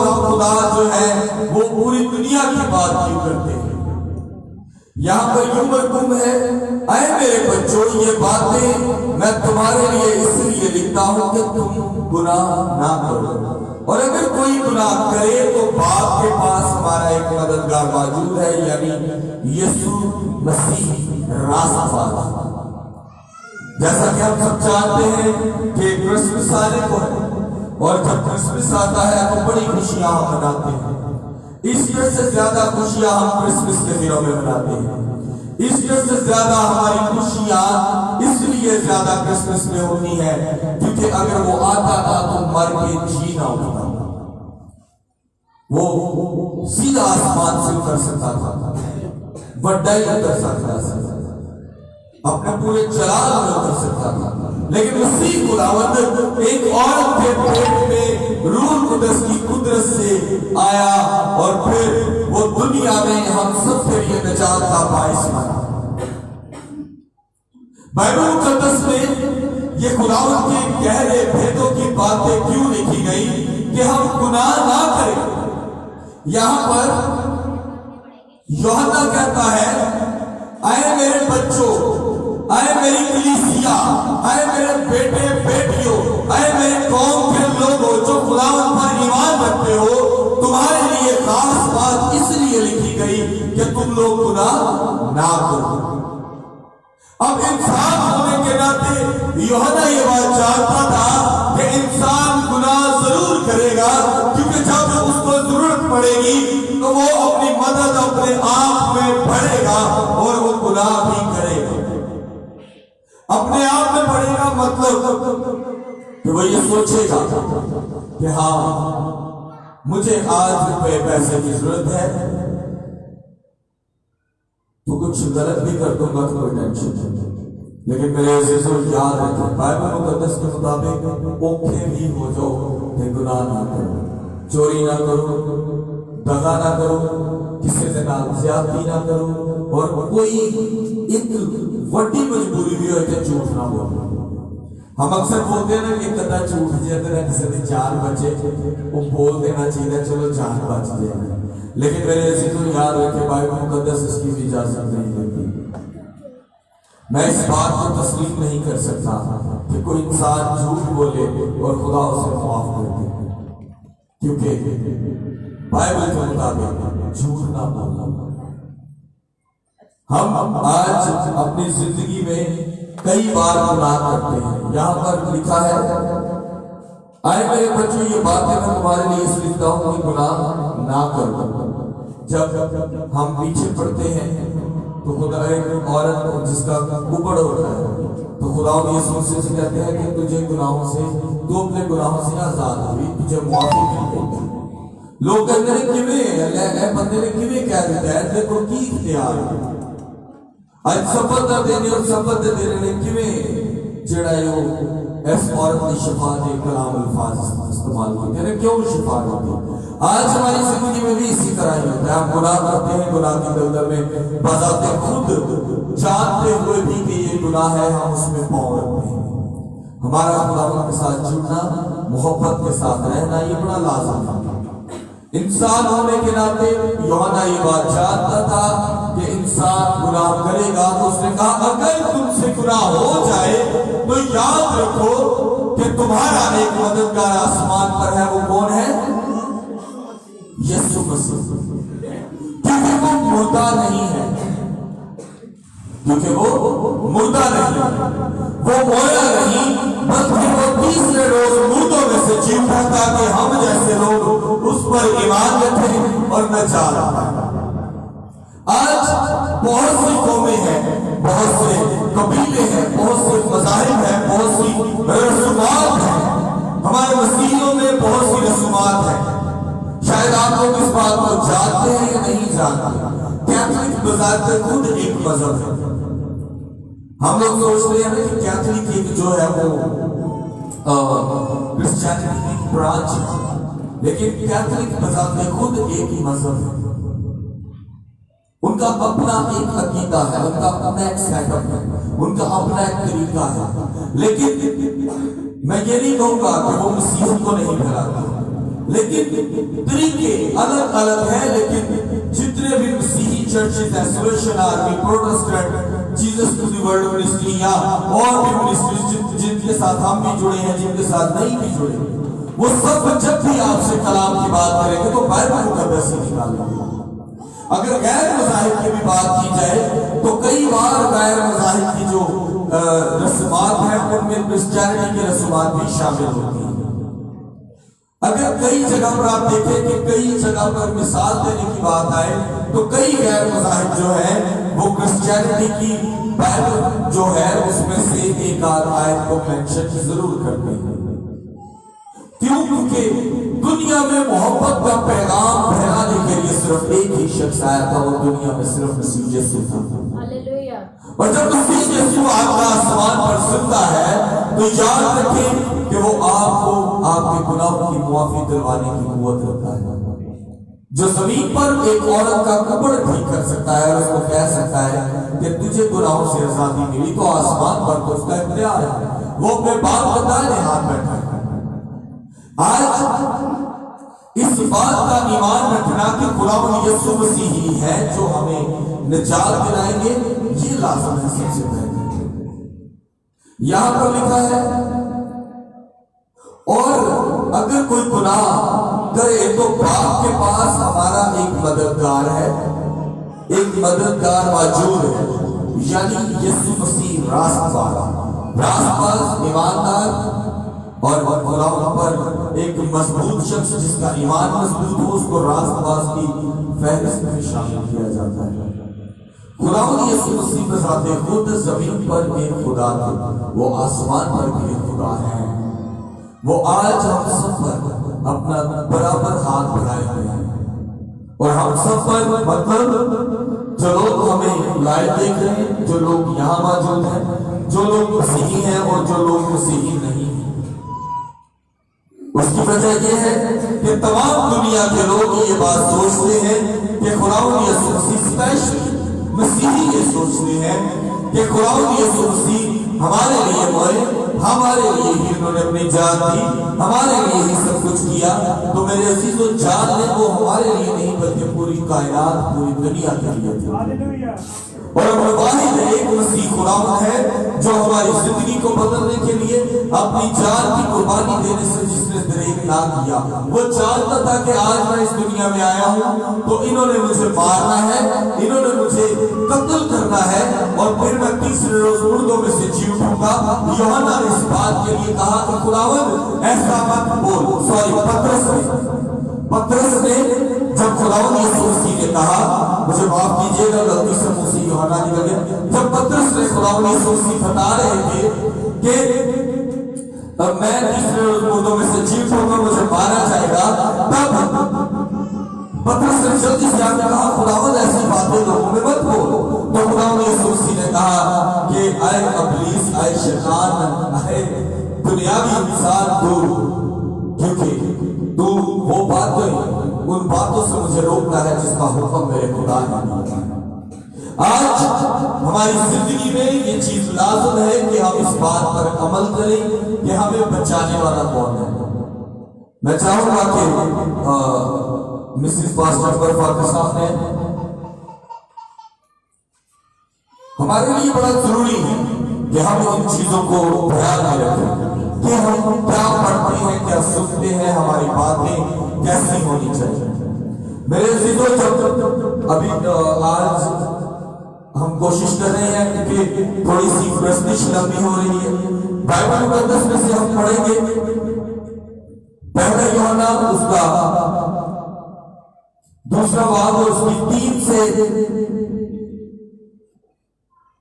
जो है वो पूरी दुनिया की बात क्यों करते हैं। यहां पर यूं मरकूम है, आए मेरे बच्चों, ये बातें मैं तुम्हारे लिए इसलिए लिखता हूं कि तुम गुनाह ना करो, और अगर कोई गुनाह करे तो बाप के पास हमारा एक मददगार मौजूद है, यानी यीशु मसीह रास्तबाज। जैसा कि हम सब जानते हैं कि क्रिसमस आने को है, और जब क्रिसमस आता है तो बड़ी खुशियां हम मनाते हैं। ईस्टर से ज्यादा खुशियां हम क्रिसमस के दिनों में मनाते हैं। ईस्टर से ज्यादा हमारी खुशियां इसलिए ज्यादा क्रिसमस में होती है क्योंकि अगर वो आता था तो मर के जी ना उठता, वो सीधा आसमान से उतर सकता था, बड्डाई उतर सकता था, अपने पूरे जलाल में उतर सकता था, लेकिन उसी खुदावंद एक औरत के पेट में रूह कुदस की कुदरत से आया, और फिर वो दुनिया में हम सब के लिए निजात का बाइस बना। बाइबल मुकद्दस में ये खुदावंद के गहरे भेदों की बातें क्यों लिखी गई कि हम गुनाह ना करें। यहां पर यूहन्ना कहता है, आए मेरे बच्चों, आए मेरी कलीसिया, आए मेरे बेटे बेटियों, आए मेरे कौम के लोगों जो खुदावंद पर ईमान रखते हो, तुम्हारे लिए खास बात इसलिए लिखी गई कि तुम लोग गुनाह ना करो। अब इंसान होने के नाते यूहन्ना ये बात जानता था कि इंसान गुनाह जरूर करेगा, क्योंकि जब उसको जरूरत पड़ेगी तो वो अपनी मदद अपने आप में पड़ेगा और वो गुनाह भी करेगा। अपने आप में पड़ेगा मतलब कि वो ये सोचेगा कि हाँ, मुझे आज रुपए पैसे की जरूरत है, तो कुछ गलत भी कर दूंगा तो कोई टेंशन नहीं। लेकिन मेरे अजीजों, याद रखें, बाइबल मुकद्दस के मुताबिक ओखे भी हो जाओ कि गुनाह ना करो, चोरी ना करो, दगा ना करो, किसी के नाम ज्यादती ना करो, और कोई एक बड़ी मजबूरी भी हो कि झूठ ना बोलो। हम अक्सर बोलते हैं ना कि कदा झूठ जे किसी की जान बचे, वो बोल देना चाहिए, चलो जान बच जाएगी। लेकिन मेरे अजीजों, याद रखें, बाइबल मुकद्दस इसकी भी इजाजत नहीं देती। मैं इस बात को तस्लीम नहीं कर सकता कि कोई इंसान झूठ बोले और खुदा उसे माफ कर दे, क्योंकि बाइबल के मुताबिक झूठ ना बोलना। हम आज अपनी जिंदगी में कई बार गुनाह करते हैं। यहां पर लिखा है आए मेरे बच्चों, ये बातें मैं तुम्हारे लिए इसलिए लिखता हूँ कि गुनाह ना करो। जब हम पीछे पड़ते हैं तो खुदा एक औरत जिसका कुबड़ होता है तो खुदा यीशु से कहते हैं कि तुझे गुनाहों से, तू अपने गुनाहों से आजाद हुई, तुझे मुआफी मिल गई। लोग कहते हैं किवें बंदे ने किवें कह दिया है, देखो की इख्तियार आज शपथ देने और शपथ देने ने किवें जड़ा यो इस औरत ने शिफा दे कलाम अल्फाज इस्तेमाल किए ने क्यों शिफा होती। आज हमारी जिंदगी में भी इसी तरह ही होता है। हम गुनाह करते हैं, गुनाह की दलदल में बजाते खुद जानते हुए भी कि ये गुनाह है, हम उसमें पाँव रखते हैं। हमारा खुदा के साथ जुड़ना, मोहब्बत के साथ रहना ये बड़ा लाज़िम है। इंसान होने के नाते यूहन्ना ये बात जानता था कि इंसान गुनाह करेगा, तो उसने कहा अगर तुमसे गुनाह हो जाए तो याद रखो कि तुम्हारा एक मददगार आसमान पर है। वो कौन है? यीशु मसीह। क्योंकि वो मुर्दा नहीं है, क्योंकि वो मुर्दा नहीं, वो मोया नहीं, बल्कि वो तीसरे रोज मुर्दों में से जी उठा ताकि हम जैसे लोग उस पर ईमान रखें और नजात पाएं। आज बहुत सी कौमें हैं, बहुत से कबीले हैं, बहुत से मज़ाहिब हैं, बहुत सी रसूमात हैं। हमारे मसीहियों में बहुत सी रसूमात हैं। शायद आप लोग इस बात को जानते हैं या नहीं जानते। कैथोलिक बजाते खुद एक मजहब है। हम लोग सोचते हैं कि कैथोलिक एक जो है वो क्रिश्चियनिटी की ब्रांच है, लेकिन कैथोलिक बजाते खुद एक ही मजहब है। उनका अपना एक अकीदा है, उनका अपना एक सेटअप है, उनका अपना एक तरीका है। लेकिन मैं ये नहीं कहूंगा कि वो मसीह को नहीं फैलाते, लेकिन तरीके अलग अलग हैं। लेकिन जितने भी मसीही चर्चेज हैं, Salvation Army, Protestant, Jesus to the World Ministry या और भी मिनिस्ट्री जिनके साथ हम भी जुड़े हैं, जिनके साथ नहीं भी जुड़े, वो सब जब भी आपसे कलाम की बात करेंगे तो बाइबल मुकद्दस से निकालेंगे। अगर गैर मज़ाहिब की भी बात की जाए तो कई बार गैर मज़ाहिब की जो रस्मात हैं उनमें क्रिश्चियनिटी की रस्मात भी शामिल होती हैं। अगर कई जगह पर आप देखें कि कई जगह पर मिसाल देने की बात आए तो कई गैर मज़ाहिब जो है वो क्रिश्चियनिटी की बाइबल जो है उसमें से एक आध आयत को मेंशन जरूर करते हैं। क्यों? क्योंकि दुनिया में मोहब्बत का पैगाम फैलाने के लिए सिर्फ एक ही शख्स आया था, वो दुनिया में सिर्फ मसीह यीशु था। हालेलुया। और जब मसीह यीशु आपका आसमान पर जिंदा है तो याद रखें कि वो आपको आपके गुनाहों की मुआफी दिलवाने की कुव्वत रखता है। जो जमीन पर एक औरत का कुबड़ ठीक कर सकता है और उसको कह सकता है कि तुझे गुनाहों से आजादी मिली, तो आसमान पर तो उसका इख्तियार है। वो अपने बाप बताने हाथ बैठा है। आज इस बात का ईमान रखना कि खुदावंद यीशु मसीह ही है जो हमें निजात दिलाएंगे, ये लाज़िम है। सबसे पहले यहां पर लिखा है, और अगर कोई गुनाह करे तो बाप के पास हमारा एक मददगार है, एक मददगार मौजूद है, यानी यीशु मसीह रास्तबाज ईमानदार और खुदावंद पर एक मजबूत शख्स जिसका ईमान मजबूत हो उसको रास्तबाज की फहरिस्त में शामिल किया जाता है। खुदावंद यीशु मसीह बजाते खुद जमीन पर एक खुदा थे, वो आसमान पर भी एक खुदा है। वो आज हम सब पर अपना बराबर हाथ बढ़ाए हुए हैं और हम सब पर, मतलब जो लोग हमें लाइव देख रहे हैं, जो लोग यहाँ मौजूद हैं, जो लोग मसीही हैं और जो लोग मसीही नहीं हैं, उसकी वजह यह है कि तमाम दुनिया के लोग ये बात सोचते हैं कि खुदावंद यीशु मसीह स्पेशली मसीही ये सोचते हैं कि खुदावंद यीशु मसीह हमारे लिए मरे, हमारे लिए ही उन्होंने अपनी जान दी, हमारे लिए ही सब कुछ किया। तो मेरे अजीजों, जान ले वो हमारे लिए नहीं बल्कि पूरी कायनात, पूरी दुनिया के लिए थी। और वाहिद एक मसीह खुदावंद है जो हमारी जिंदगी को बदलने के लिए अपनी जान की कुर्बानी देने से जिसने दरेक ना किया। वो जानता था कि आज मैं इस दुनिया में आया हूँ तो इन्होंने मुझे मारना है, इन्होंने मुझे कत्ल करना है और फिर मैं तीसरे रोज मुर्दों में से से जी उठूंगा। यूहन्ना ने इस बात के लिए कहा कि खुदावंद ऐसा मत बोल। पतरस ने जब खुदावंद यीशु मसीह ने कहा, मुझे माफ कीजिएगा गलती से मुंह से यूहन्ना निकल गया, जब पतरस ने खुदावंद यीशु मसीह बता रहे थे कि मैं तीसरे रोज मुर्दों में से जी उठूंगा, मुझे मारा जाएगा, तब पतरस ने जल्दी से आकर कहा खुदावंद ऐसी बातें लोगों में मत बोल। तो खुदावंद यीशु मसीह ने कहा कि आए इब्लीस, आए शैतान, आए दुनियावी इंसान दूर, क्योंकि तू वो बातें, उन बातों से मुझे रोकता है जिसका हुक्म मेरे खुदा ने दिया। आज हमारी जिंदगी में ये चीज लाजुम है कि हम इस बात पर अमल करें कि हमें बचाने वाला कौन है। मैं चाहूंगा कि मिसेस पास्टर बर्फा के सामने हमारे लिए बड़ा जरूरी है कि हम इन चीजों को ध्यान में रखें कि हम क्या पढ़ते हैं, क्या सुनते हैं, हमारी बातें कैसी होनी चाहिए। मेरे अजीजों, जब अभी आज हम कोशिश कर रहे हैं कि थोड़ी सी प्रस्तुति लंबी हो रही है, बाइबल मुकद्दस में से हम पढ़ेंगे पहला यूहन्ना उसका दूसरा बाब और उसकी 3 से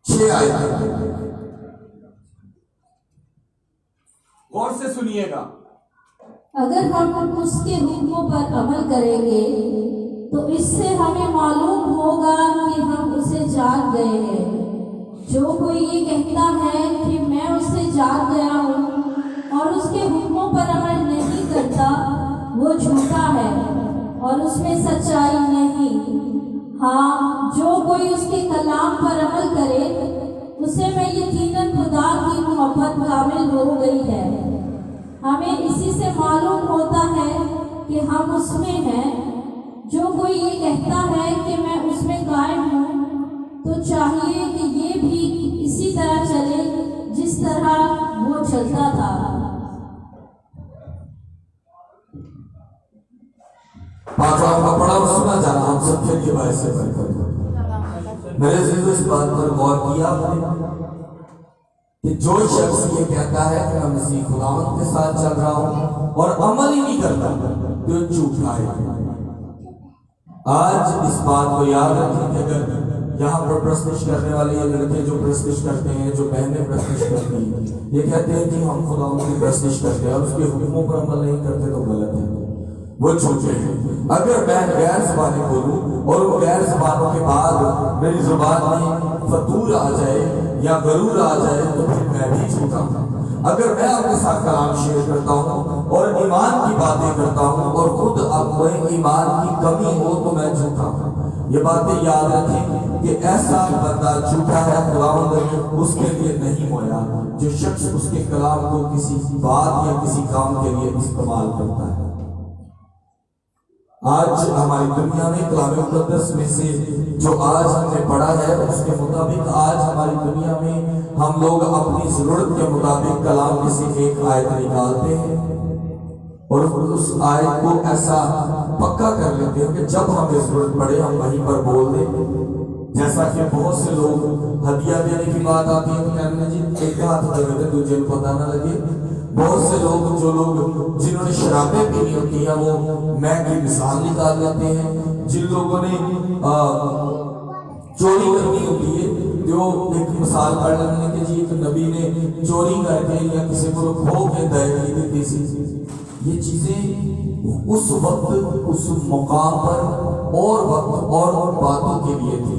6 आयत। गौर से सुनिएगा। अगर हम उसके हुक्मों पर अमल करेंगे तो इससे हमें मालूम होगा कि हम उसे जान गए हैं। जो कोई ये कहता है कि मैं उससे जान गया हूँ और उसके हुक्मों पर अमल नहीं करता, वो झूठा है और उसमें सच्चाई नहीं। हाँ, जो कोई उसके कलाम पर अमल करे उसे में यकीनन खुदा की मोहब्बत कामिल हो गई है। हमें इसी से मालूम होता है कि हम उसमें हैं। जो कोई ये कहता है कि मैं उसमें कायम हूँ, तो चाहिए कि ये भी इसी तरह चले जिस तरह वो चलता था। पांचवा का पढ़ा और सुना जाना हम सबके लिए बायस से बरकत। मेरे अजीजों, इस बात पर गौर किया आपने कि जो शख्स ये कहता है कि मैं मसीह खुदावंद के साथ चल रहा हूं और अमल ही नहीं करता, तो झूठा है। आज इस बात को याद रखें कि अगर यहाँ पर प्रस्तुत करने वाले ये लड़के जो प्रस्तुत करते हैं, जो बहनें प्रस्तुत करती हैं, ये कहते हैं कि हम खुदावंद की प्रस्तुत करते हैं और उसके हुक्मों पर अमल नहीं करते, तो गलत है, वो झूठे हैं। अगर मैं गैर ज़बानी बोलूं और वो गैर ज़बानों के बाद मेरी ज़ुबान में फतूर आ जाए या गरूर आ जाए, तो फिर मैं भी झूठा हूँ। अगर मैं आपके साथ कलाम शेयर करता हूँ और ईमान की बातें करता हूँ और खुद अब में ईमान की कमी हो, तो मैं झूठा हूँ। ये बातें याद रखें कि ऐसा बंदा झूठा है, खुदावंद उसके लिए नहीं मोया जो शख्स उसके कलाम को किसी बात या किसी काम के लिए इस्तेमाल करता है। आज हमारी दुनिया में कलाम मुकद्दस में से जो आज हमने पढ़ा है उसके मुताबिक आज हमारी दुनिया में हम लोग अपनी जरूरत के मुताबिक कलाम में से एक आयत निकालते हैं और उस आयत को ऐसा पक्का कर लेते हैं कि जब हमें जरूरत पड़े हम वहीं पर बोल दें। जैसा कि बहुत से लोग हदिया देने की बात आती है तो कहते हैं जी एक हाथ लगे थे दूसरे को पता ना लगे। बहुत से लोग जो लोग जिन्होंने शराबें पीनी होती है वो मैं की मिसाल निकाल लेते हैं। जिन लोगों ने चोरी करनी होती है जो एक मिसाल काट लेने के जी तो नबी ने चोरी करके या किसी को खो के दहेज दी थी। ये चीजें उस वक्त उस मुकाम पर और वक्त और बातों के लिए थी,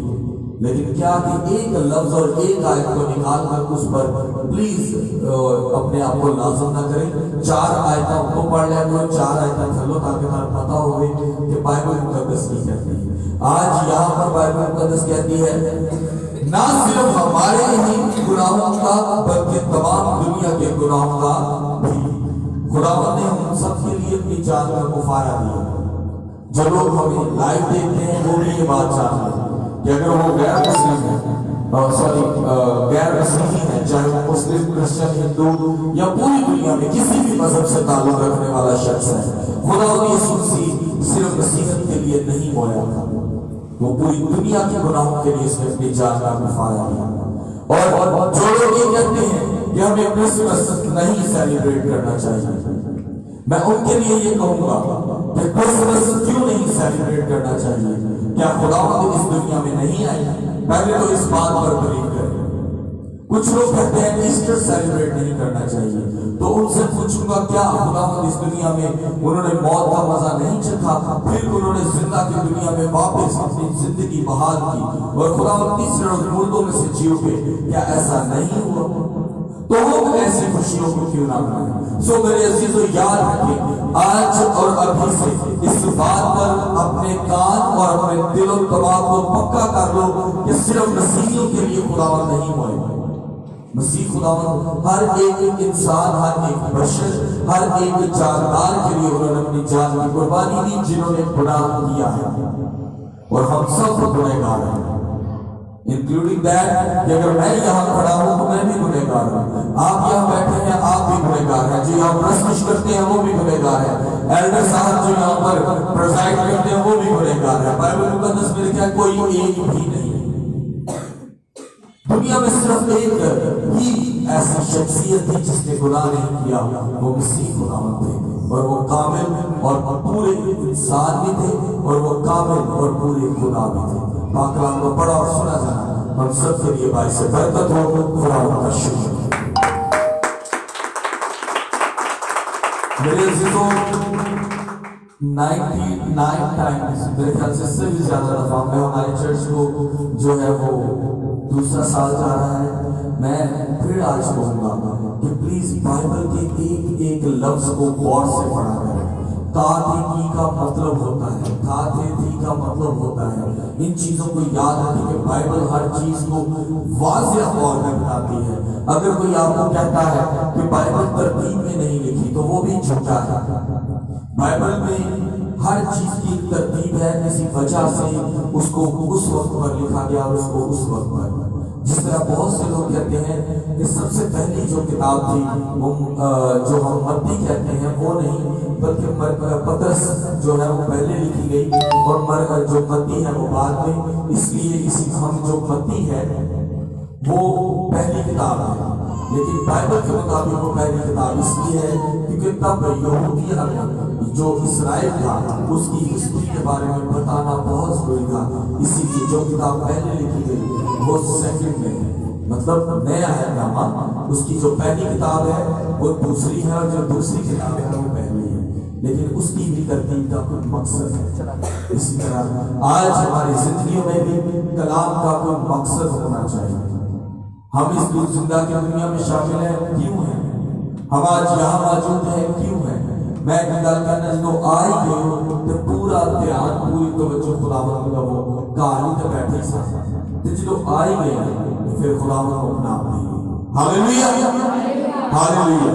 लेकिन क्या कि एक लफ्ज और एक आयत को निकाल कर उस पर प्लीज अपने आप को लाजिम ना करें। 4 आयता उनको पढ़ लें, 4 आयता चलो ताकि हमें पता हो कि बाइबल मुकद्दस की कहती है। आज यहाँ पर बाइबल मुकद्दस कहती है ना सिर्फ हमारे ही गुनाहों का बल्कि तमाम दुनिया के गुनाहों का भी खुदावंद ने हम सबके लिए अपनी जान का कुफारा दिया। जो लोग हमें लाइव देखते हैं वो भी ये बात जानते हैं कि अगर वो गैर मुस्लिम है, गैर मसीही है, चाहे वो मुस्लिम, क्रिश्चियन, हिंदू या पूरी दुनिया में किसी भी मजहब से ताल्लुक रखने वाला शख्स है, खुदावंद यीशु मसीह सिर्फ मसीहत के लिए नहीं मोया था, वो पूरी दुनिया के गुनाहों के लिए उसने अपनी जान का कुफारा दिया। और जो लोग ये कहते हैं कि हमें क्रिसमस नहीं सेलिब्रेट करना चाहिए, मैं उनके लिए ये कहूंगा कि क्रिसमस क्यों नहीं सेलिब्रेट करना चाहिए? क्या खुदावंद इस दुनिया में नहीं आए? पहले तो इस बात पर बिलीव करें। कुछ लोग कहते हैं ईस्टर सेलिब्रेट नहीं करना चाहिए, तो उनसे पूछूंगा क्या खुदावंद इस दुनिया में उन्होंने मौत का मजा नहीं चखा, फिर उन्होंने जिंदा की दुनिया में वापस अपनी जिंदगी बहाल की और खुदावंद तीसरे रोज मुर्दों में से जी उठे? क्या ऐसा नहीं हुआ? तो हम ऐसी खुशियों को क्यों ना मनाएं? सो मेरे अजीजों, याद रखें, आज और अभी से इस बात पर अपने कान और अपने दिल और दिमाग को पक्का कर लो कि सिर्फ मसीहियों के लिए खुदावंद नहीं हुए। मसीह खुदावंद हर एक इंसान, हर एक बशर, हर एक जानदार के लिए उन्होंने अपनी जान की कुर्बानी दी, जिन्होंने गुनाह किया है। और हम सब गुनहगार हैं, इंक्लूडिंग दैट कि अगर मैं यहाँ खड़ा हूँ तो मैं भी गुनहगार हूँ, आप यहाँ बैठे हैं आप भी गुनहगार हैं, जो यहाँ प्रश्न करते हैं वो भी गुनहगार है, एल्डर साहब जो यहाँ पर प्रेसाइड करते हैं वो भी गुनहगार है। बाइबल मुकद्दस में लिखा है कोई एक भी नहीं। दुनिया में सिर्फ एक ही ऐसी शख्सियत थी जिसने गुनाह नहीं किया, वो मसीह खुदावंद थे, और वो कामिल और पूरे इंसान भी थे, और वो कामिल और पूरे खुदा भी थे। पाक कलाम को पढ़ा और सुना जाना हम सब के लिए बाइस बरकत हो। खुदावंद का शुक्र। मेरे अजीजों, 99 टाइम्स मेरे ख्याल से इससे भी ज्यादा दफा मैं हमारे चर्च को जो है वो दूसरा साल जा रहा है, मैं फिर आज कहूंगा कि प्लीज बाइबल के एक एक लफ्ज को गौर से पढ़ा करें। ताथेकी का मतलब होता है, ताथेथी का मतलब होता है, इन चीजों को याद रखें कि बाइबल हर चीज को वाज़ेह तौर पर बताती है। अगर कोई आपको कहता है कि बाइबल तरतीब में नहीं लिखी तो वो भी झूठा है। बाइबल में हर चीज की एक तरतीब है, किसी वजह से उसको उस वक्त पर लिखा गया और उसको उस वक्त पर। जिस तरह बहुत से लोग कहते हैं कि सबसे पहली जो किताब थी वो जो हम मत्ती कहते हैं वो नहीं, बल्कि पतरस जो है वो पहले लिखी गई और जो मत्ती है वो बाद में। इसलिए इसी हम जो मत्ती है वो पहली किताब है, लेकिन बाइबल के मुताबिक वो पहली किताब इसलिए है क्योंकि तब यहूदिया में जो इसराइल था उसकी हिस्ट्री के बारे में बताना बहुत जरूरी था। इसीलिए जो किताब पहले लिखी गई वो सेकंड में है, मतलब नया है नामा। उसकी जो पहली किताब है वो दूसरी है और जो दूसरी किताब है वो पहली है, लेकिन उसकी भी तरतीब का कोई मकसद है। इसी तरह आज हमारी जिंदगी में भी कलाम का कोई मकसद होना चाहिए। हम इस जिंदा की दुनिया में शामिल हैं, क्यों हैं? हम आज यहाँ मौजूद हैं, क्यों हैं? मैं गल करना जो आ ही गए तो पूरा ध्यान पूरी तवज्जो खुदावंद का वो कहानी पे बैठे सा तो जो आ ही गए तो फिर खुदावंद को अपना नहीं। Hallelujah, hallelujah.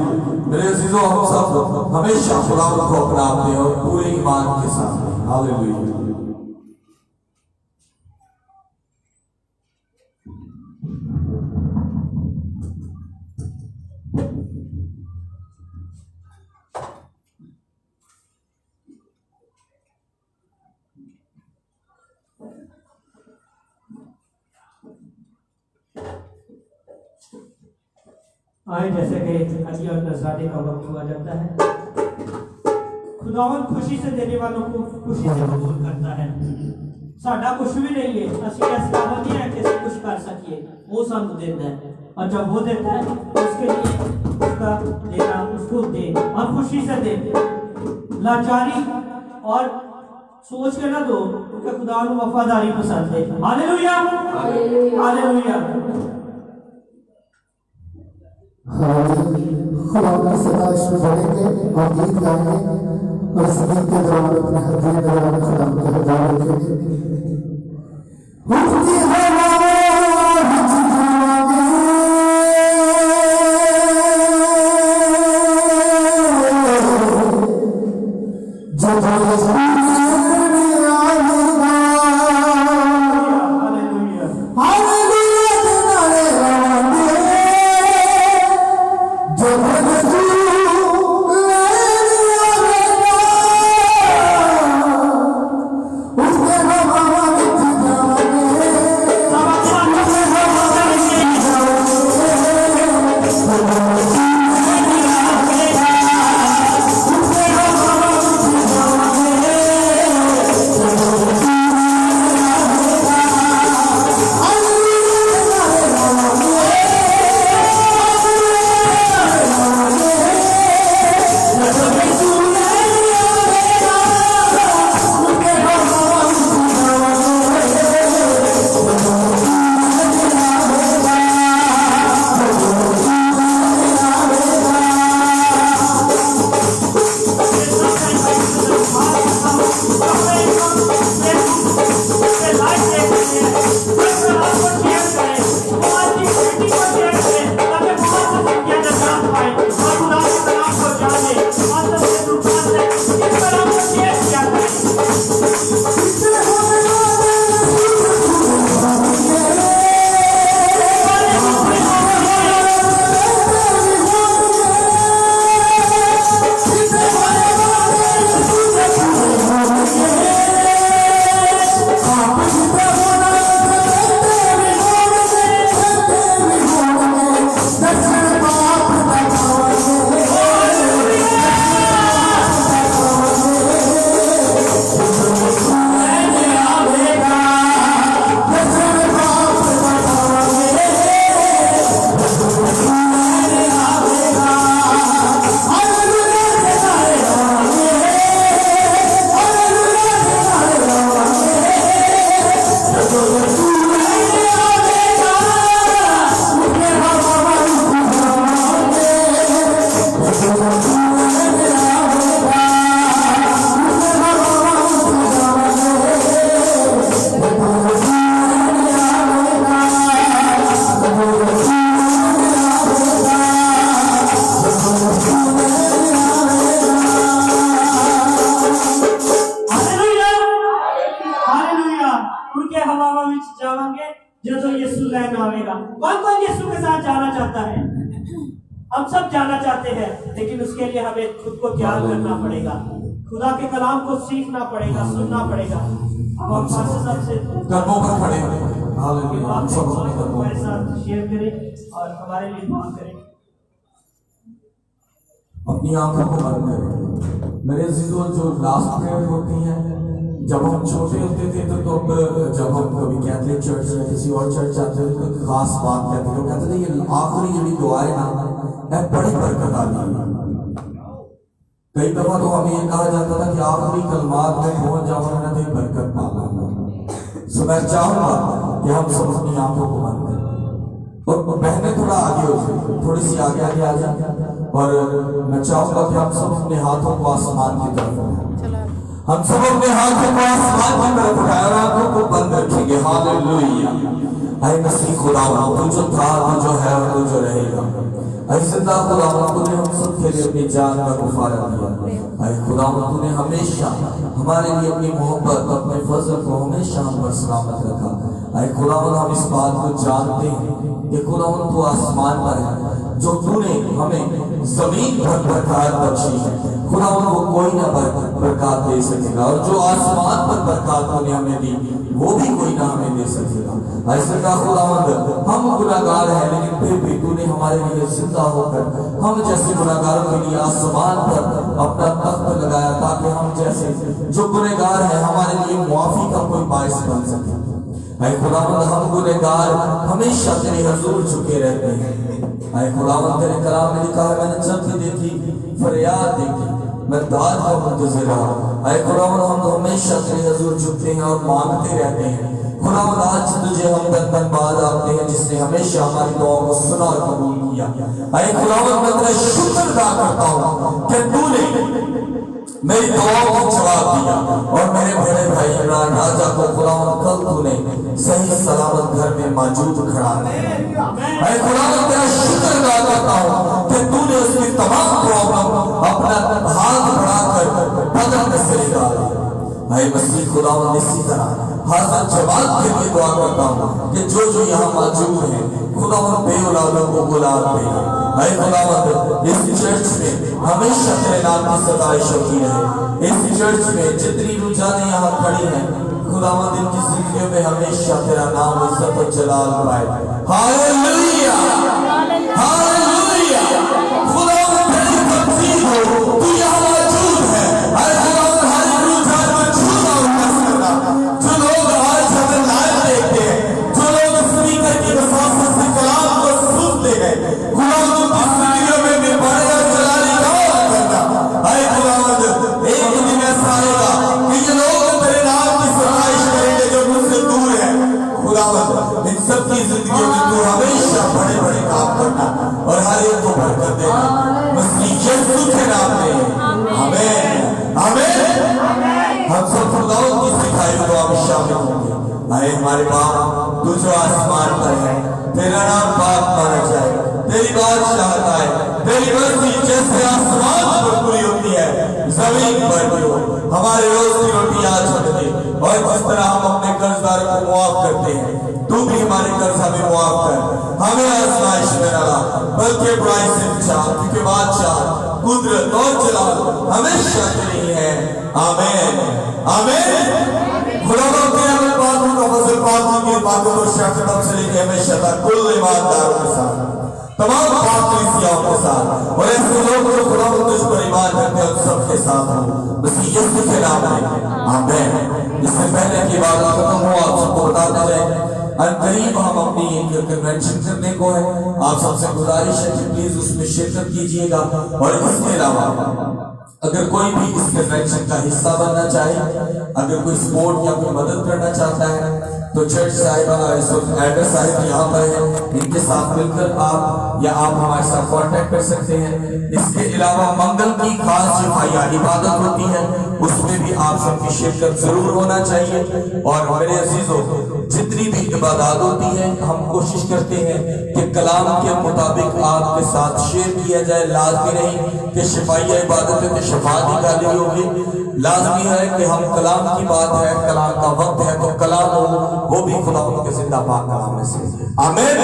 मेरे अजीजों, हम सब हमेशा खुदावंद को अपनाते और पूरे ईमान के साथ। हालेलुया। आए जैसे कि हजी और नजराने का वक्त हुआ जाता है। खुदावंद खुशी से देने वालों को खुशी से कबूल करता है। साडा कुछ भी नहीं है, असि इस काबिल नहीं है कि असि कुछ कर सकिए, वो सानू देता है, और जब वो देता है उसके लिए उसका देना उसको दे और खुशी से दे, लाचारी और सोच के ना दो, क्योंकि खुदा को वफादारी पसंद है। Hallelujah, hallelujah. खुदा की सताइश में बढ़ेंगे और गीत गाएंगे और इस गीत के दौरान अपने हथेली दौरान खुदा के हवाले रखेंगे। उसके हम सब जाना चाहते हैं, लेकिन उसके लिए हमें खुद को तैयार करना पड़ेगा। खुदा के कलाम को सीखना पड़ेगा, सुनना पड़ेगा। अब हम सबसे कर्मों पर खड़े हैं। हालेलुया। हम सब हमारे साथ शेयर करें और हमारे लिए दुआ करें। अपनी आंखों को बंद करें। मेरे अजीजों, जो लास्ट प्रेयर होती है, जब हम छोटे होते थे तो जब हम कभी कैथलिक चर्च या किसी और चर्च जाते थे तो खास बात कहते थे, कहते थे ये आखिरी जो दुआ है ना, बड़ी बरकत आती है। कई दफा तो हमें ये कहा जाता था कि आखिरी कलमात में पहुंच जाओ ना तो बरकत पाना। सो मैं चाहूंगा कि हम सब अपनी आंखों को बंद करें और बहने थोड़ा आगे हो जाए, थोड़ी सी आगे आगे आ जाए, और मैं चाहूंगा कि हम सब अपने हाथों को आसमान की तरफ उठाएं। हम सब अपने हाथों को आसमान की तरफ उठाएं और आंखों को बंद रखेंगे। हालेलुया। ऐ मसीह खुदा, तू जो था, तू जो है और तू जो रहेगा, ऐ जिंदा खुदा, तूने हम सब के लिए अपनी जान का गुफारा दिया। ऐ खुदा, तूने हमेशा हमारे लिए अपनी मोहब्बत, अपने फजल को हमेशा हम पर सलामत रखा। ऐ खुदा, हम इस बात को जानते हैं कि खुदा तू आसमान पर है, जो तूने हमें जमीन पर बरकत बख्शी है। खुदा वो कोई ना बरकत दे सकेगा, और जो आसमान पर बरकत तूने हमें दी वो भी कोई ना हमें दे सकेगा। ऐसे का खुदावंद, हम गुनाहगार हैं, लेकिन फिर भी तूने हमारे लिए जिंदा होकर हम जैसे गुनाहगारों के लिए आसमान पर अपना तख्त लगाया, ताकि हम जैसे जो गुनहगार हैं हमारे लिए मुआफी का कोई बायस बन सके। ऐ खुदावंद, हम गुनहगार हमेशा तेरे हुजूर झुके रहते हैं। ऐ खुदावंद, तेरे कलाम में लिखा है, मैंने जब भी देखी फरियाद देखी, मैं दाद का मुंतज़िर रहा। ऐ खुदावंद, हम हमेशा तेरे हुजूर झुकते हैं और मांगते रहते हैं। खुदावंद, आज तुझे हम धन्यवाद आपते हैं जिसने हमेशा हमारी दुआओं को सुना और कबूल किया। ऐ खुदावंद, मैं तेरा शुक्र अदा करता हूँ कि तूने मेरी दुआओं को जवाब दिया और मेरे बड़े भाई इमरान राजा को खुदावंद कल तूने सही सलामत घर में मौजूद खड़ा किया। मैं खुदावंद तेरा शुक्र अदा करता हूँ कि तूने उसकी तमाम प्रॉब्लम अपना हाथ बढ़ाकर बदल में से निकाल दिया। ऐ मसीह खुदावंद, इसी तरह हाज़िर जवाब के लिए दुआ करता हूँ कि जो जो यहाँ मौजूद है खुदावंद बे औलादों को औलाद दे। ऐ खुदावंद, इस चर्च में हमेशा तेरे नाम की सताइश होती रहे। इस चर्च में जितनी रुझाने यहाँ खड़ी हैं खुदावंद, इनकी जिंदगियों में हमेशा तेरा नाम इज्जत और जलाल पाए। Hallelujah, hallelujah. खुदावंद, तेरी तकदीर हो, तू यहाँ मौजूद है। ऐ खुदावंद, हर रुझान को छूना और कस करना। जो लोग आज हमें लाइव देखते हैं, जो लोग स्पीकर की वसावत से कलाम को सुनते हैं, खुदावंद उनकी जिंदगियों में भी बड़े और जलाली काम करना। ऐ खुदावंद, एक दिन ऐसा आएगा कि ये लोग तेरे नाम की सताइश करेंगे जो मुझसे दूर है। खुदावंद, इन सबकी जिंदगियों में तू हमेशा बड़े बड़े काम करना और हर एक को बरकत देना। मसीह यीशु के नाम में आमीन, आमीन। हम सब खुदावंद की सिखाई हुई दुआ में शामिल होंगे। आए हमारे बाप, तू जो आसमान पर है, तेरा नाम पाक माना जाए, तेरी बादशाहत आए, तेरी मर्जी जैसे आसमान पर पूरी होती है जमीन पर भी हो। हमारे रोज की रोटी आज हमें दे, और जिस तरह हम अपने कर्जदारों को मुआफ करते हैं, तू भी हमारे कर्ज हमें मुआफ कर। हमें आजमाइश में न ला, बल्कि बुराई से बचा, क्योंकि बादशाह, कुदरत और जलाल हमेशा तेरी है। आमीन आमीन। खुदावंद के अमल पाकों का फजल पाकों की बातों को शर्त तब से लेकर हमेशा तक कुल ईमानदारों के साथ, तमाम पाक कलीसियाओं के साथ, और ऐसे लोग जो खुदावंद तुझ पर ईमान रखते हैं उन सबके साथ हो, मसीह यीशु के नाम में आमीन। इससे पहले की बात खत्म हो, आप सबको बताते जाए अनकरीब हम अपनी एक कन्वेंशन करने को है। आप सबसे गुजारिश है कि प्लीज उसमें शिरकत कीजिएगा। और इसके अलावा अगर कोई भी इस कन्वेंशन का हिस्सा बनना चाहे, अगर कोई सपोर्ट या कोई मदद करना चाहता है, तो चर्च साहिब एड्रेस साहिब यहाँ पर है, इनके साथ मिलकर आप या आप हमारे साथ कांटेक्ट कर सकते हैं। इसके अलावा मंगल की खास जो इबादत होती है उसमें भी आप सबकी शिरकत जरूर होना चाहिए। और मेरे अजीजों, जितनी भी इबादत होती है हम कोशिश करते हैं कि कलाम के मुताबिक आपके साथ शेयर किया जाए। लाजमी नहीं कि शफाइया इबादत है तो शफा निकाली होगी, लाजमी है कि हम कलाम की बात है, कलाम का वक्त है तो कलाम हो, वो भी खुदा के जिंदा पाक कलाम में से। आमीन।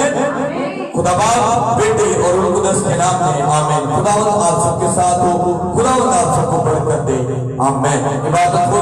खुदा बाप, बेटे और रूह कुदस के नाम में आमीन। खुदावंद आप सबके साथ हो, खुदावंद आप सबको बरकत दे। आमीन। इबादत हो।